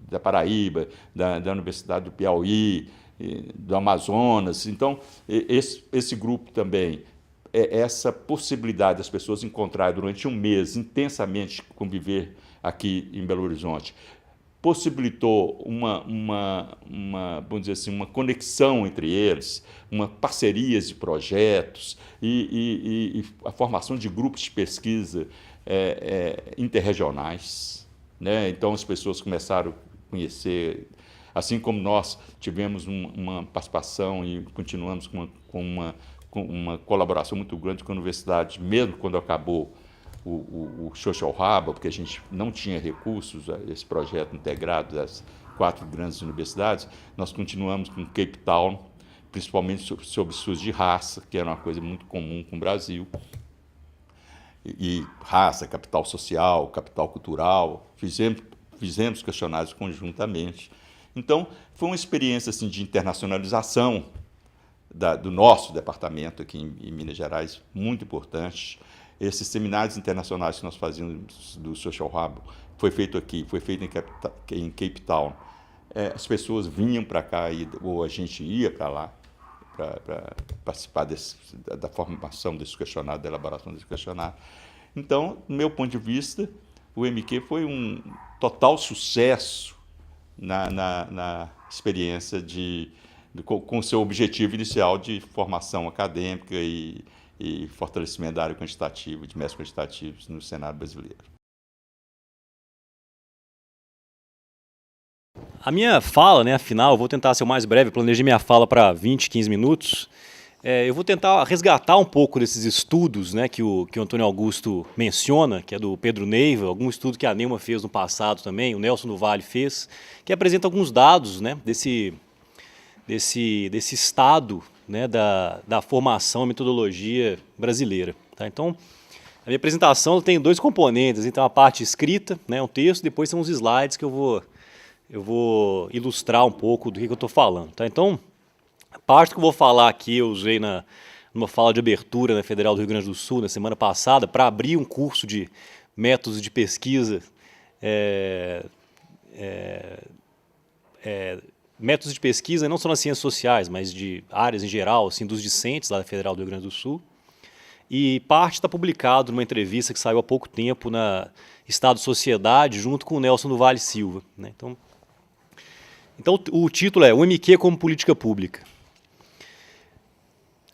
[SPEAKER 4] da Paraíba, da Universidade do Piauí, do Amazonas. Então, esse grupo também essa possibilidade das pessoas encontrarem durante um mês intensamente conviver aqui em Belo Horizonte possibilitou vamos dizer assim, uma conexão entre eles, parcerias de projetos e a formação de grupos de pesquisa interregionais, né? Então as pessoas começaram a conhecer, assim como nós tivemos uma participação e continuamos com uma colaboração muito grande com a universidade, mesmo quando acabou o Social Hub, porque a gente não tinha recursos, esse projeto integrado das 4 grandes universidades, nós continuamos com Cape Town, principalmente sobre estudos de raça, que era uma coisa muito comum com o Brasil, e raça, capital social, capital cultural, fizemos questionários conjuntamente. Então, foi uma experiência assim, de internacionalização do nosso departamento aqui em Minas Gerais, muito importante. Esses seminários internacionais que nós fazíamos do Social Hub foi feito aqui, foi feito em Cape Town. As pessoas vinham para cá ou a gente ia para lá para participar da formação desse questionário, da elaboração desse questionário. Então, do meu ponto de vista, o MQ foi um total sucesso na experiência com o seu objetivo inicial de formação acadêmica e fortalecimento da área quantitativa, de métodos quantitativos no cenário brasileiro.
[SPEAKER 3] A minha fala, né, afinal, eu vou tentar ser o mais breve, planejei minha fala para 20, 15 minutos. Eu vou tentar resgatar um pouco desses estudos, né, que o Antônio Augusto menciona, que é do Pedro Neiva, algum estudo que a Neuma fez no passado também, o Nelson do Valle fez, que apresenta alguns dados, né, desse estado, né, da formação e metodologia brasileira. Tá? Então, a minha apresentação tem 2 componentes, então a parte escrita, né, um texto, depois são uns slides que eu vou ilustrar um pouco do que eu estou falando. Tá? Então, a parte que eu vou falar aqui, eu usei numa fala de abertura na Federal do Rio Grande do Sul, na semana passada, para abrir um curso de métodos de pesquisa, métodos de pesquisa não só nas ciências sociais, mas de áreas em geral, assim, dos discentes lá da Federal do Rio Grande do Sul. E parte está publicado numa entrevista que saiu há pouco tempo na Estado Sociedade, junto com o Nelson do Valle Silva. Né? Então o título é O MQ como Política Pública.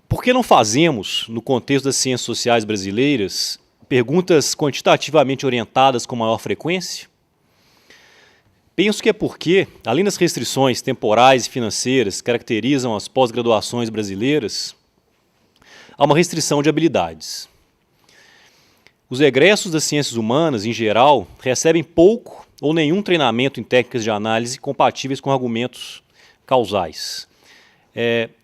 [SPEAKER 3] Por que não fazemos, no contexto das ciências sociais brasileiras, perguntas quantitativamente orientadas com maior frequência? Penso que é porque, além das restrições temporais e financeiras que caracterizam as pós-graduações brasileiras, há uma restrição de habilidades. Os egressos das ciências humanas, em geral, recebem pouco ou nenhum treinamento em técnicas de análise compatíveis com argumentos causais.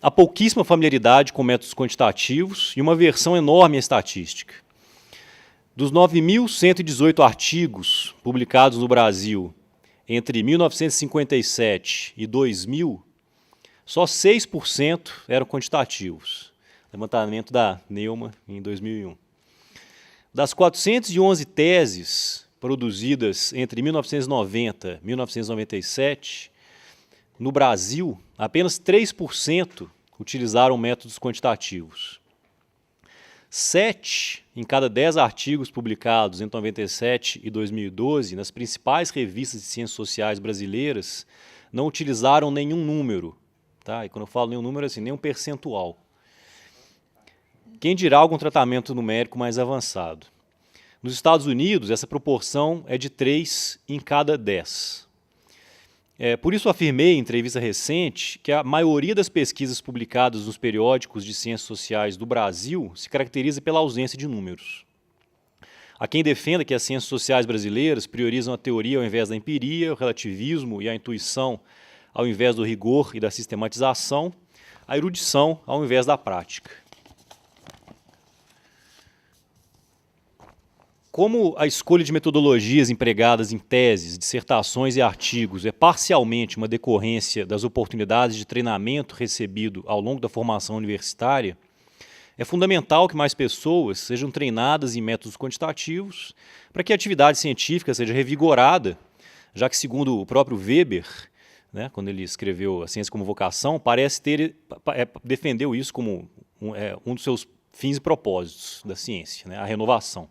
[SPEAKER 3] Há pouquíssima familiaridade com métodos quantitativos e uma aversão enorme à estatística. Dos 9.118 artigos publicados no Brasil entre 1957 e 2000, só 6% eram quantitativos. Levantamento da Neuma em 2001. Das 411 teses produzidas entre 1990 e 1997, no Brasil, apenas 3% utilizaram métodos quantitativos. 7 em cada 10 artigos publicados entre 97 e 2012 nas principais revistas de ciências sociais brasileiras não utilizaram nenhum número. Tá? E quando eu falo nenhum número, assim, nenhum percentual. Quem dirá algum tratamento numérico mais avançado? Nos Estados Unidos, essa proporção é de 3 em cada 10. Por isso afirmei em entrevista recente que a maioria das pesquisas publicadas nos periódicos de ciências sociais do Brasil se caracteriza pela ausência de números. Há quem defenda que as ciências sociais brasileiras priorizam a teoria ao invés da empiria, o relativismo e a intuição ao invés do rigor e da sistematização, a erudição ao invés da prática. Como a escolha de metodologias empregadas em teses, dissertações e artigos é parcialmente uma decorrência das oportunidades de treinamento recebido ao longo da formação universitária, é fundamental que mais pessoas sejam treinadas em métodos quantitativos para que a atividade científica seja revigorada, já que, segundo o próprio Weber, né, quando ele escreveu A Ciência como Vocação, parece defendeu isso como um dos seus fins e propósitos da ciência, né, a renovação.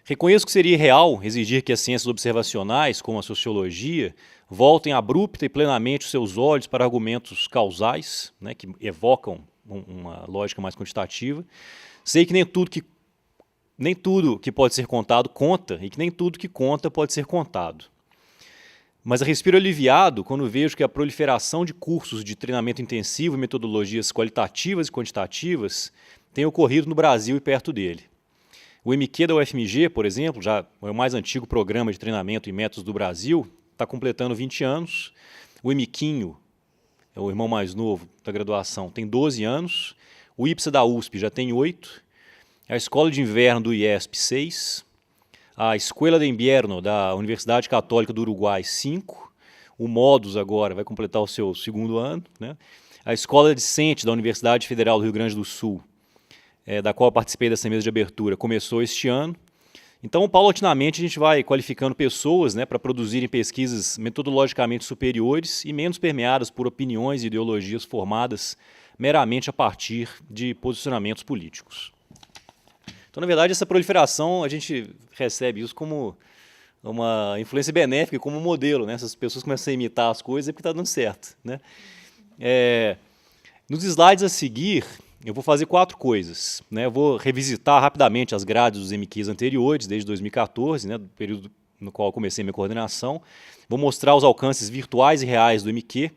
[SPEAKER 3] Reconheço que seria irreal exigir que as ciências observacionais, como a sociologia, voltem abrupta e plenamente os seus olhos para argumentos causais, né, que evocam uma lógica mais quantitativa. Sei que nem tudo que pode ser contado conta e que nem tudo que conta pode ser contado. Mas respiro aliviado quando vejo que a proliferação de cursos de treinamento intensivo e metodologias qualitativas e quantitativas tem ocorrido no Brasil e perto dele. O MQ da UFMG, por exemplo, já é o mais antigo programa de treinamento e métodos do Brasil, está completando 20 anos. O MQinho, é o irmão mais novo da graduação, tem 12 anos. O IPSA da USP já tem 8. A Escola de Inverno do IESP, 6. A Escuela de Invierno da Universidade Católica do Uruguai, 5. O Modus agora vai completar o seu 2º ano, né? A Escola Discente da Universidade Federal do Rio Grande do Sul, da qual eu participei dessa mesa de abertura, começou este ano. Então, paulatinamente, a gente vai qualificando pessoas, né, para produzirem pesquisas metodologicamente superiores e menos permeadas por opiniões e ideologias formadas meramente a partir de posicionamentos políticos. Então, na verdade, essa proliferação, a gente recebe isso como uma influência benéfica, como um modelo, né? Essas pessoas começam a imitar as coisas é porque está dando certo, né? Nos slides a seguir, eu vou fazer 4 coisas, né? Eu vou revisitar rapidamente as grades dos MQs anteriores, desde 2014, né, do período no qual eu comecei minha coordenação. Vou mostrar os alcances virtuais e reais do MQ,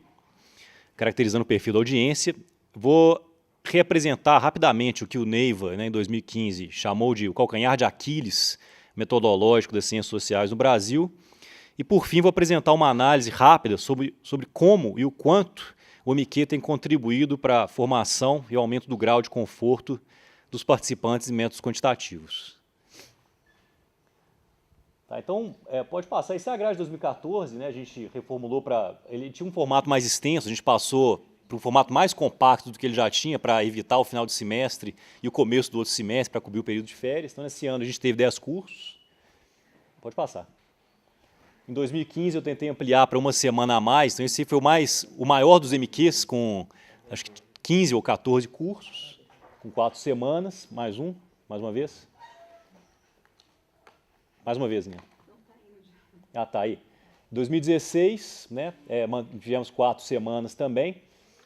[SPEAKER 3] caracterizando o perfil da audiência. Vou reapresentar rapidamente o que o Neiva, né, em 2015, chamou de o calcanhar de Aquiles metodológico das ciências sociais no Brasil. E, por fim, vou apresentar uma análise rápida sobre como e o quanto o MQ tem contribuído para a formação e aumento do grau de conforto dos participantes em métodos quantitativos. Tá, então, pode passar. Isso é a grade de 2014, né? A gente reformulou para... Ele tinha um formato mais extenso, a gente passou para um formato mais compacto do que ele já tinha para evitar o final de semestre e o começo do outro semestre para cobrir o período de férias. Então, nesse ano, a gente teve 10 cursos. Pode passar. Em 2015 eu tentei ampliar para uma semana a mais, então esse foi o maior dos MQs, com acho que 15 ou 14 cursos, com 4 semanas, mais uma vez. Mais uma vez, né? Ah, tá aí. 2016, né, tivemos 4 semanas também.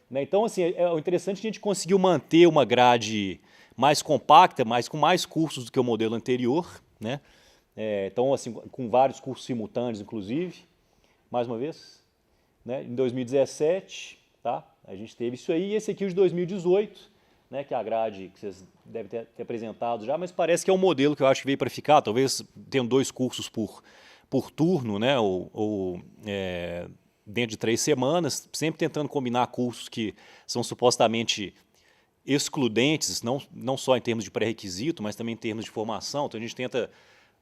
[SPEAKER 3] Né, então, assim, o interessante é que a gente conseguiu manter uma grade mais compacta, mas com mais cursos do que o modelo anterior, né? Então, assim, com vários cursos simultâneos, inclusive, mais uma vez, né? Em 2017, tá? A gente teve isso aí, e esse aqui é o de 2018, né? Que é a grade que vocês devem ter apresentado já, mas parece que é um modelo que eu acho que veio para ficar, talvez tenham 2 cursos por turno, né? Ou dentro de 3 semanas, sempre tentando combinar cursos que são supostamente excludentes, não só em termos de pré-requisito, mas também em termos de formação. Então, a gente tenta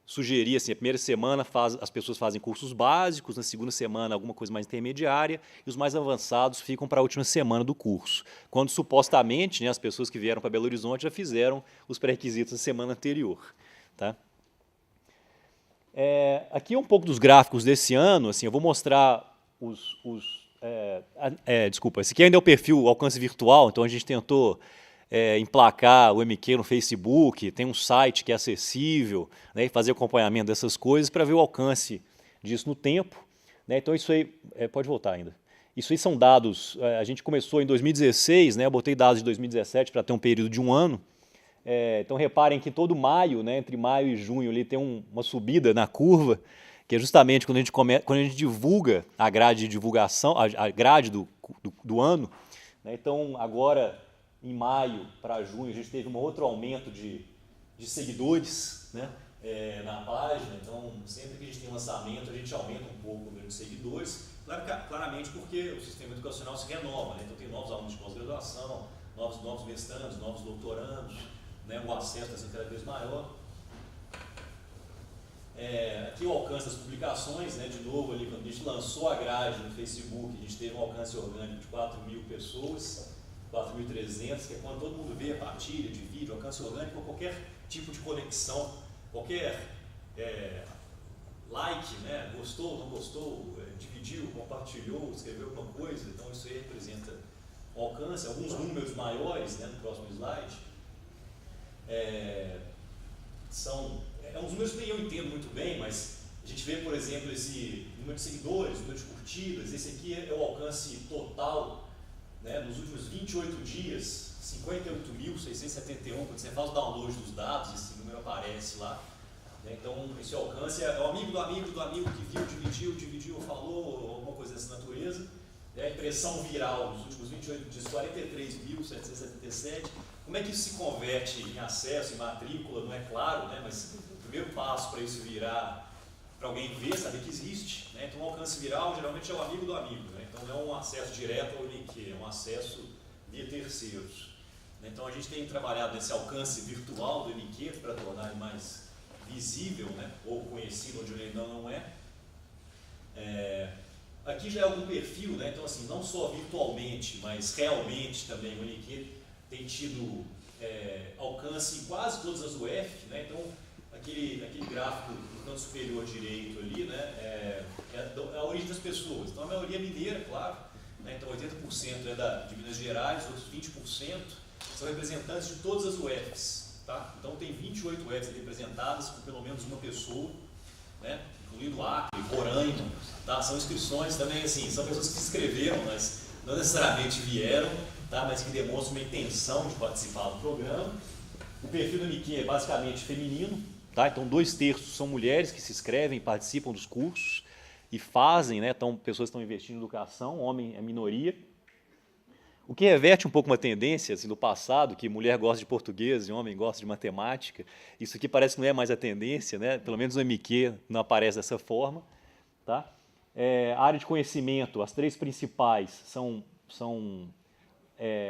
[SPEAKER 3] sugerir, assim, a primeira semana as pessoas fazem cursos básicos, na segunda semana alguma coisa mais intermediária, e os mais avançados ficam para a última semana do curso, quando supostamente, né, as pessoas que vieram para Belo Horizonte já fizeram os pré-requisitos na semana anterior. Tá? Aqui é um pouco dos gráficos desse ano, assim, eu vou mostrar desculpa, esse aqui ainda é o perfil alcance virtual, então a gente tentou emplacar o MQ no Facebook, tem um site que é acessível, né, e fazer acompanhamento dessas coisas para ver o alcance disso no tempo. Né, então isso aí, pode voltar ainda. Isso aí são dados, a gente começou em 2016, né, eu botei dados de 2017 para ter um período de 1 ano. Então reparem que todo maio, né, entre maio e junho, ali tem uma subida na curva, que é justamente quando a gente divulga a grade de divulgação, a grade do ano. Né, então agora, em maio para junho, a gente teve um outro aumento de seguidores, né, na página. Então, sempre que a gente tem lançamento, a gente aumenta um pouco o número de seguidores. Claramente porque o sistema educacional se renova, né? Então tem novos alunos de pós-graduação, novos mestrandos, novos doutorandos, né? O acesso está sendo cada vez maior. Aqui o alcance das publicações, né? De novo, ali, quando a gente lançou a grade no Facebook, a gente teve um alcance orgânico de 4.000 pessoas, 4.300, que é quando todo mundo vê, partilha, divide, alcance orgânico, ou qualquer tipo de conexão, qualquer like, né? Gostou, não gostou, dividiu, compartilhou, escreveu alguma coisa. Então isso aí representa o alcance, alguns números maiores, né, no próximo slide, uns números que nem eu entendo muito bem, mas a gente vê, por exemplo, esse número de seguidores, número de curtidas. Esse aqui é o alcance total, né, nos últimos 28 dias, 58.671. Quando você faz o download dos dados, esse número aparece lá. Então, esse alcance é o amigo do amigo do amigo que viu, dividiu, falou, alguma coisa dessa natureza. A impressão viral nos últimos 28 dias, 43.777. Como é que isso se converte em acesso, em matrícula? Não é claro, né? Mas o primeiro passo para isso virar, para alguém ver, saber que existe, né? Então, o alcance viral geralmente é o amigo do amigo, né? Então, não é um acesso direto ao IMQ, é um acesso via terceiros. Então, a gente tem trabalhado nesse alcance virtual do IMQ para tornar ele mais visível, né? Ou conhecido onde ele ainda não é. Aqui já é algum perfil, né? Então, assim, não só virtualmente, mas realmente também o IMQ tem tido alcance em quase todas as UF, né? Então, aquele gráfico no canto superior direito ali, né? É a origem das pessoas. Então, a maioria é mineira, claro, né? Então, 80% é de Minas Gerais, outros 20% são representantes de todas as UFs, tá? Então, tem 28 UFs representadas com pelo menos uma pessoa, né? Incluindo Acre, Roraima, tá? São inscrições também, assim, são pessoas que se inscreveram, mas não necessariamente vieram, tá? Mas que demonstram uma intenção de participar do programa. O perfil do IMQ é basicamente feminino, tá? Então 2/3 são mulheres que se inscrevem, participam dos cursos e fazem, né? Então, pessoas que estão investindo em educação, homem é minoria. O que reverte um pouco uma tendência assim, do passado, que mulher gosta de português e homem gosta de matemática. Isso aqui parece que não é mais a tendência, né? Pelo menos no MQ não aparece dessa forma. Tá? A área de conhecimento, as 3 principais são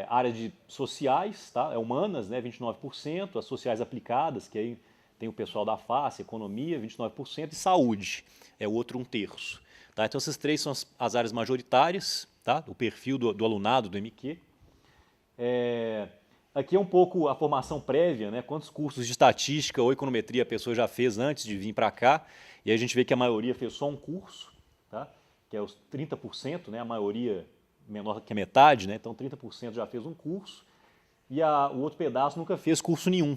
[SPEAKER 3] áreas de sociais, tá? Humanas, né? 29%, as sociais aplicadas, que aí tem o pessoal da face, economia, 29%, e saúde, é o outro 1/3. Tá? Então, essas 3 são as áreas majoritárias, tá? O perfil do alunado do MQ. Aqui é um pouco a formação prévia, né? Quantos cursos de estatística ou econometria a pessoa já fez antes de vir para cá, e aí a gente vê que a maioria fez só um curso, tá? Que é os 30%, né? A maioria menor que a metade, né? Então 30% já fez um curso, e o outro pedaço nunca fez curso nenhum.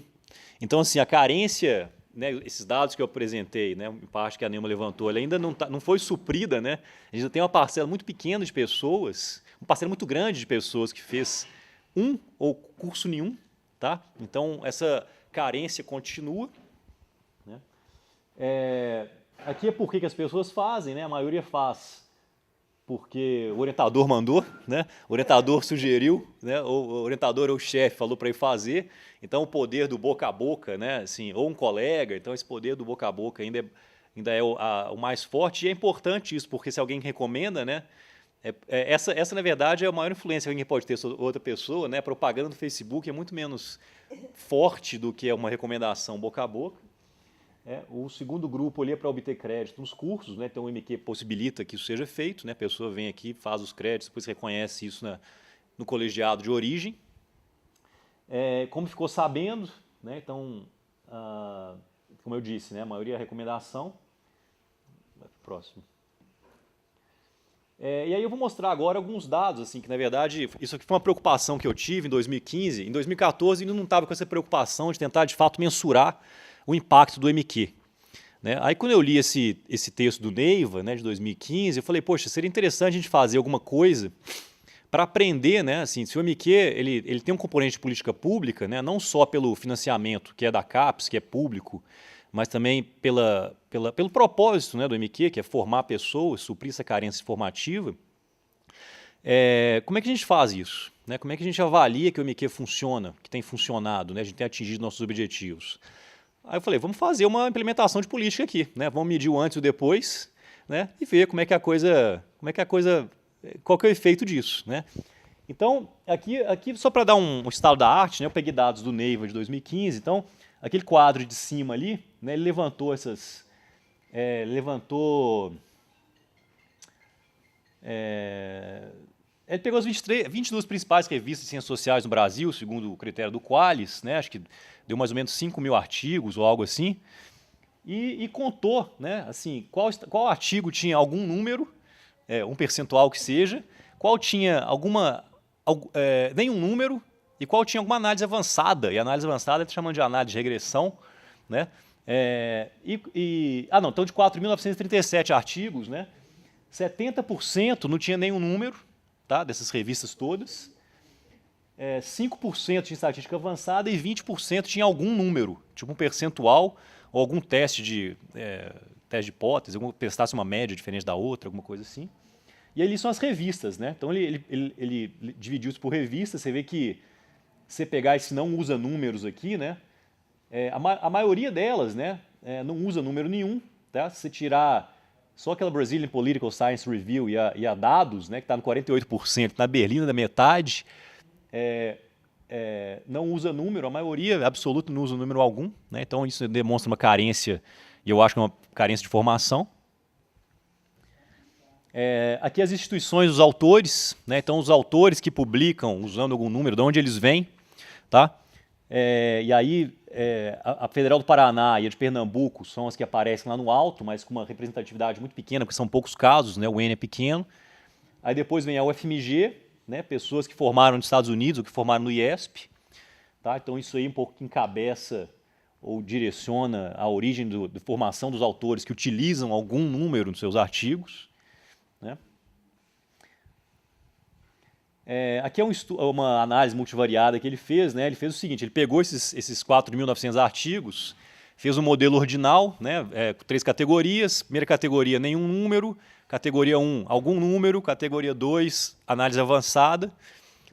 [SPEAKER 3] Então, assim, a carência, né, esses dados que eu apresentei, né, em parte que a Neuma levantou, ela ainda não foi suprida, né? A gente tem uma parcela muito pequena de pessoas, uma parcela muito grande de pessoas que fez um ou curso nenhum, tá? Então, essa carência continua, né? Aqui é por que as pessoas fazem, né? A maioria faz porque o orientador mandou, né? O orientador sugeriu, né? O orientador ou o chefe falou para ir fazer. Então, o poder do boca a boca, né? Assim, ou um colega, então esse poder do boca a boca ainda é o mais forte, e é importante isso, porque se alguém recomenda, né? Essa, na verdade, é a maior influência que alguém pode ter sobre outra pessoa, né? A propaganda do Facebook é muito menos forte do que uma recomendação boca a boca. O segundo grupo ali é para obter crédito nos cursos, né? Então o MQ possibilita que isso seja feito, né? A pessoa vem aqui, faz os créditos, depois reconhece isso no colegiado de origem. Como ficou sabendo, né? Então, como eu disse, né? A maioria é recomendação. Próximo. E aí eu vou mostrar agora alguns dados, assim, que na verdade isso aqui foi uma preocupação que eu tive em 2015. Em 2014 ainda não estava com essa preocupação de tentar de fato mensurar o impacto do MQ. Né? Aí quando eu li esse texto do Neiva, né, de 2015, eu falei, poxa, seria interessante a gente fazer alguma coisa para aprender, né, assim, se o MQ ele tem um componente de política pública, né, não só pelo financiamento, que é da CAPES, que é público, mas também pelo propósito, né, do MQ, que é formar pessoas, suprir essa carência formativa. Como é que a gente faz isso? Né? Como é que a gente avalia que o MQ funciona, que tem funcionado, né, a gente tem atingido nossos objetivos? Aí eu falei, vamos fazer uma implementação de política aqui, né? Vamos medir o antes e o depois, né? E ver qual que é o efeito disso, né? Então, aqui só para dar um estado da arte, né? Eu peguei dados do Neiva de 2015, então, aquele quadro de cima ali, né? Ele levantou ele pegou as 22 principais revistas de ciências sociais no Brasil, segundo o critério do Qualis, né? Acho que deu mais ou menos 5.000 artigos ou algo assim, e contou, né? Assim, qual artigo tinha algum número, um percentual que seja, qual tinha nenhum número e qual tinha alguma análise avançada, e a análise avançada ele está chamando de análise de regressão, né? Então de 4.937 artigos, né? 70% não tinha nenhum número, tá? Dessas revistas todas, 5% tinha estatística avançada e 20% tinha algum número, tipo um percentual ou algum teste de hipótese, testasse uma média diferente da outra, alguma coisa assim. E ali são as revistas, né? Então ele dividiu isso por revistas. Você vê que se você pegar esse não usa números aqui, né? A maioria delas, né? Não usa número nenhum, tá? Se você tirar só aquela Brazilian Political Science Review e a Dados, né? Que está no 48%, na Berlina da metade, não usa número, a maioria absoluta não usa número algum, né? Então isso demonstra uma carência, e eu acho que é uma carência de formação. Aqui as instituições dos autores, né? Então os autores que publicam usando algum número, de onde eles vêm, tá? E aí a Federal do Paraná e a de Pernambuco são as que aparecem lá no alto, mas com uma representatividade muito pequena, porque são poucos casos, né? O N é pequeno. Aí depois vem a UFMG, né? Pessoas que formaram nos Estados Unidos ou que formaram no IESP, tá? Então isso aí um pouco encabeça ou direciona a origem da formação dos autores que utilizam algum número nos seus artigos, né? Aqui é uma análise multivariada que ele fez, né? Ele fez o seguinte, ele pegou esses 4.900 artigos, fez um modelo ordinal, né? Com 3 categorias. Primeira categoria, nenhum número. Categoria 1, algum número. Categoria 2, análise avançada.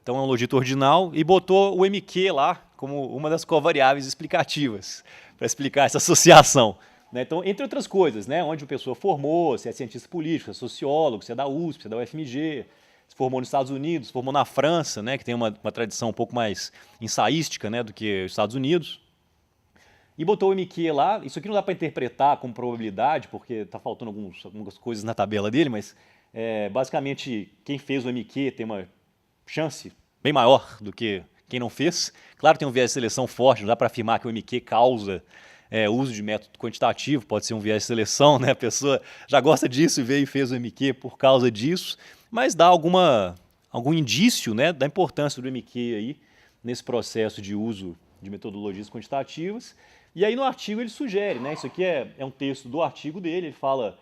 [SPEAKER 3] Então é um logito ordinal. E botou o MQ lá como uma das covariáveis explicativas, para explicar essa associação, né? Então, entre outras coisas, né? Onde a pessoa formou, se é cientista político, se é sociólogo, se é da USP, se é da UFMG, se formou nos Estados Unidos, se formou na França, né? Que tem uma tradição um pouco mais ensaística, né? Do que os Estados Unidos. E botou o MQ lá. Isso aqui não dá para interpretar com probabilidade, porque está faltando algumas coisas na tabela dele, mas basicamente quem fez o MQ tem uma chance bem maior do que quem não fez. Claro, tem um viés de seleção forte, não dá para afirmar que o MQ causa uso de método quantitativo, pode ser um viés de seleção, né? A pessoa já gosta disso e veio e fez o MQ por causa disso, mas dá algum indício, né, da importância do MQ aí nesse processo de uso de metodologias quantitativas. E aí no artigo ele sugere, né? Isso aqui é um texto do artigo dele, ele fala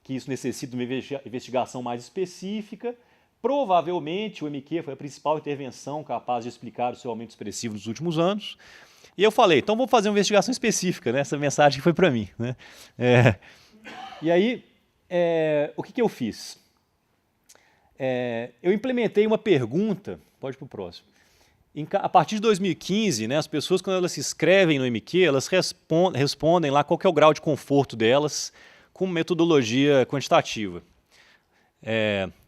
[SPEAKER 3] que isso necessita de uma investigação mais específica. Provavelmente o MQ foi a principal intervenção capaz de explicar o seu aumento expressivo nos últimos anos. E eu falei, então vou fazer uma investigação específica, né? Essa mensagem foi para mim, né? E aí, o que eu fiz? Eu implementei uma pergunta, pode ir para o próximo. A partir de 2015, né, as pessoas, quando elas se inscrevem no MQ, elas respondem lá qual que é o grau de conforto delas com metodologia quantitativa.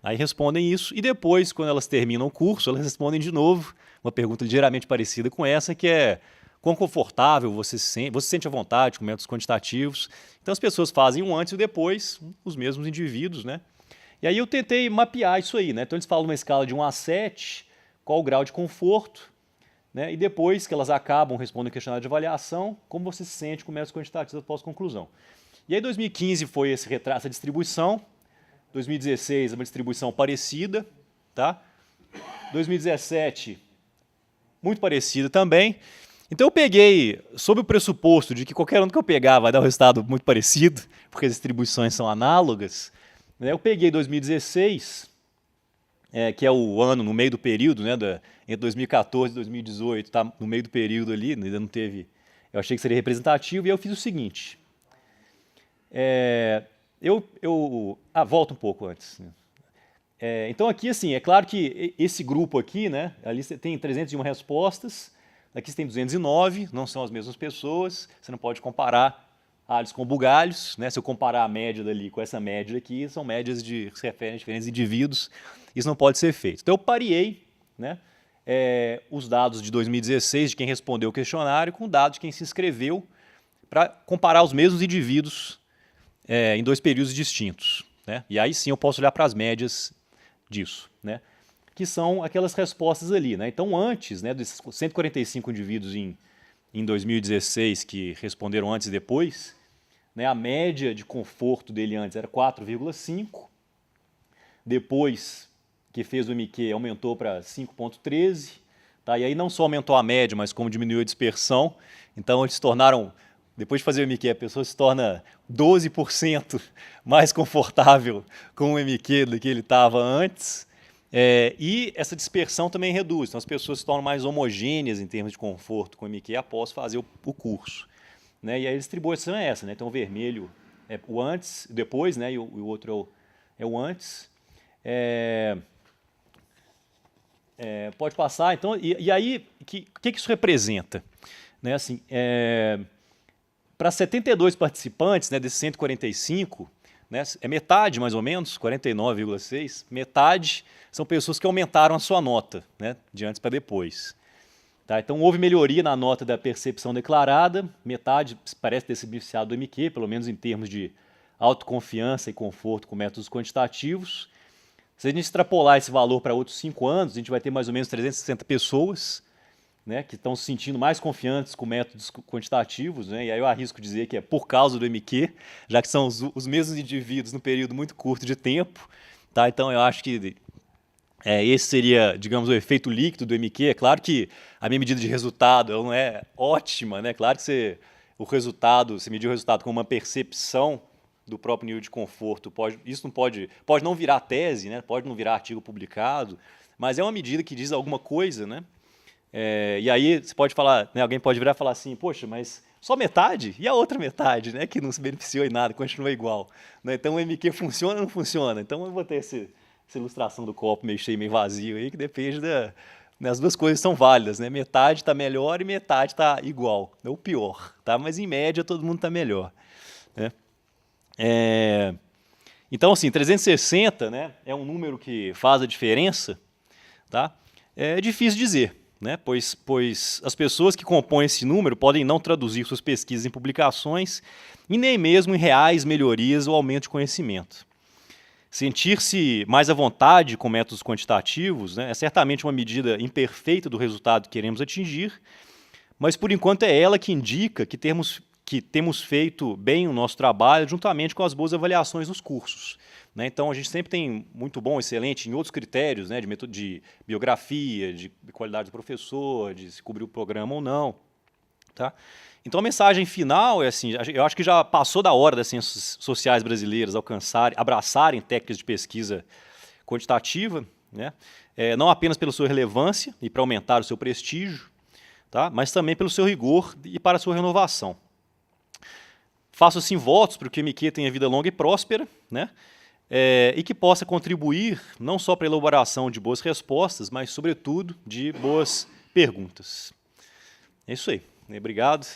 [SPEAKER 3] Aí respondem isso e depois, quando elas terminam o curso, elas respondem de novo uma pergunta ligeiramente parecida com essa, que é quão confortável você se sente à vontade com métodos quantitativos. Então as pessoas fazem um antes e depois, os mesmos indivíduos, né? E aí eu tentei mapear isso aí, né? Então eles falam uma escala de 1 a 7, qual o grau de conforto, né? E depois que elas acabam respondendo o questionário de avaliação, como você se sente com métodos quantitativos após conclusão. E aí 2015 foi essa distribuição, 2016 é uma distribuição parecida, tá? 2017, muito parecida também. Então eu peguei, sob o pressuposto de que qualquer um que eu pegar vai dar um resultado muito parecido, porque as distribuições são análogas, né? Eu peguei 2016, que é o ano no meio do período, né, entre 2014 e 2018, tá no meio do período ali, ainda não teve, eu achei que seria representativo, e eu fiz o seguinte, volta um pouco antes. Então aqui, assim, é claro que esse grupo aqui, né, ali você tem 301 respostas, aqui você tem 209, não são as mesmas pessoas, você não pode comparar alhos com bugalhos, né? Se eu comparar a média dali com essa média aqui, são médias que se referem a diferentes indivíduos, isso não pode ser feito. Então eu pareei, né, os dados de 2016 de quem respondeu o questionário com dados de quem se inscreveu para comparar os mesmos indivíduos em 2 períodos distintos, né? E aí sim eu posso olhar para as médias disso, né? Que são aquelas respostas ali, né? Então antes, né, desses 145 indivíduos em 2016 que responderam antes e depois, né, a média de conforto dele antes era 4,5, depois que fez o MQ aumentou para 5,13, Tá? E aí não só aumentou a média, mas como diminuiu a dispersão. Então, eles se tornaram, depois de fazer o MQ, a pessoa se torna 12% mais confortável com o MQ do que ele estava antes. E essa dispersão também reduz. Então, as pessoas se tornam mais homogêneas em termos de conforto com o MQ após fazer o curso. Né? E aí a distribuição é essa. Né? Então, o vermelho é o antes, depois, né? E o outro é o antes. Pode passar. Então, e aí, o que isso representa? Né? Assim, para 72 participantes, né, desses 145, né, é metade, mais ou menos, 49,6%, metade são pessoas que aumentaram a sua nota, né, de antes para depois. Tá? Então, houve melhoria na nota da percepção declarada, metade parece ter se beneficiado do MQ, pelo menos em termos de autoconfiança e conforto com métodos quantitativos. Se a gente extrapolar esse valor para outros 5 anos, a gente vai ter mais ou menos 360 pessoas, né, que estão se sentindo mais confiantes com métodos quantitativos, né, e aí eu arrisco dizer que é por causa do MQ, já que são os mesmos indivíduos num período muito curto de tempo. Tá? Então, eu acho que esse seria, digamos, o efeito líquido do MQ. É claro que a minha medida de resultado ela não é ótima, né? Claro que você medir o resultado com uma percepção do próprio nível de conforto, isso não pode não virar tese, né? Pode não virar artigo publicado, mas é uma medida que diz alguma coisa, né? E aí você pode falar, né, alguém pode virar e falar assim, poxa, mas só metade? E a outra metade, né, que não se beneficiou em nada, continua igual. Né? Então o MQ funciona ou não funciona? Então eu vou ter essa ilustração do copo meio cheio, meio vazio aí, que depende né, as duas coisas são válidas, né? Metade está melhor e metade está igual, ou pior, tá? Mas em média todo mundo está melhor. Né? Então, assim, 360, né, é um número que faz a diferença, tá? É difícil dizer, né, pois as pessoas que compõem esse número podem não traduzir suas pesquisas em publicações e nem mesmo em reais melhorias ou aumento de conhecimento. Sentir-se mais à vontade com métodos quantitativos, né, é certamente uma medida imperfeita do resultado que queremos atingir, mas por enquanto é ela que indica que temos feito bem o nosso trabalho juntamente com as boas avaliações nos cursos. Né? Então, a gente sempre tem muito bom, excelente em outros critérios, né, de biografia, de qualidade do professor, de se cobrir o programa ou não. Tá? Então, a mensagem final é assim, eu acho que já passou da hora das ciências sociais brasileiras abraçarem técnicas de pesquisa quantitativa, né? Não apenas pela sua relevância e para aumentar o seu prestígio, tá? Mas também pelo seu rigor e para a sua renovação. Faço assim votos para que o MQ tenha vida longa e próspera, né? E que possa contribuir não só para a elaboração de boas respostas, mas, sobretudo, de boas perguntas. É isso aí. Obrigado.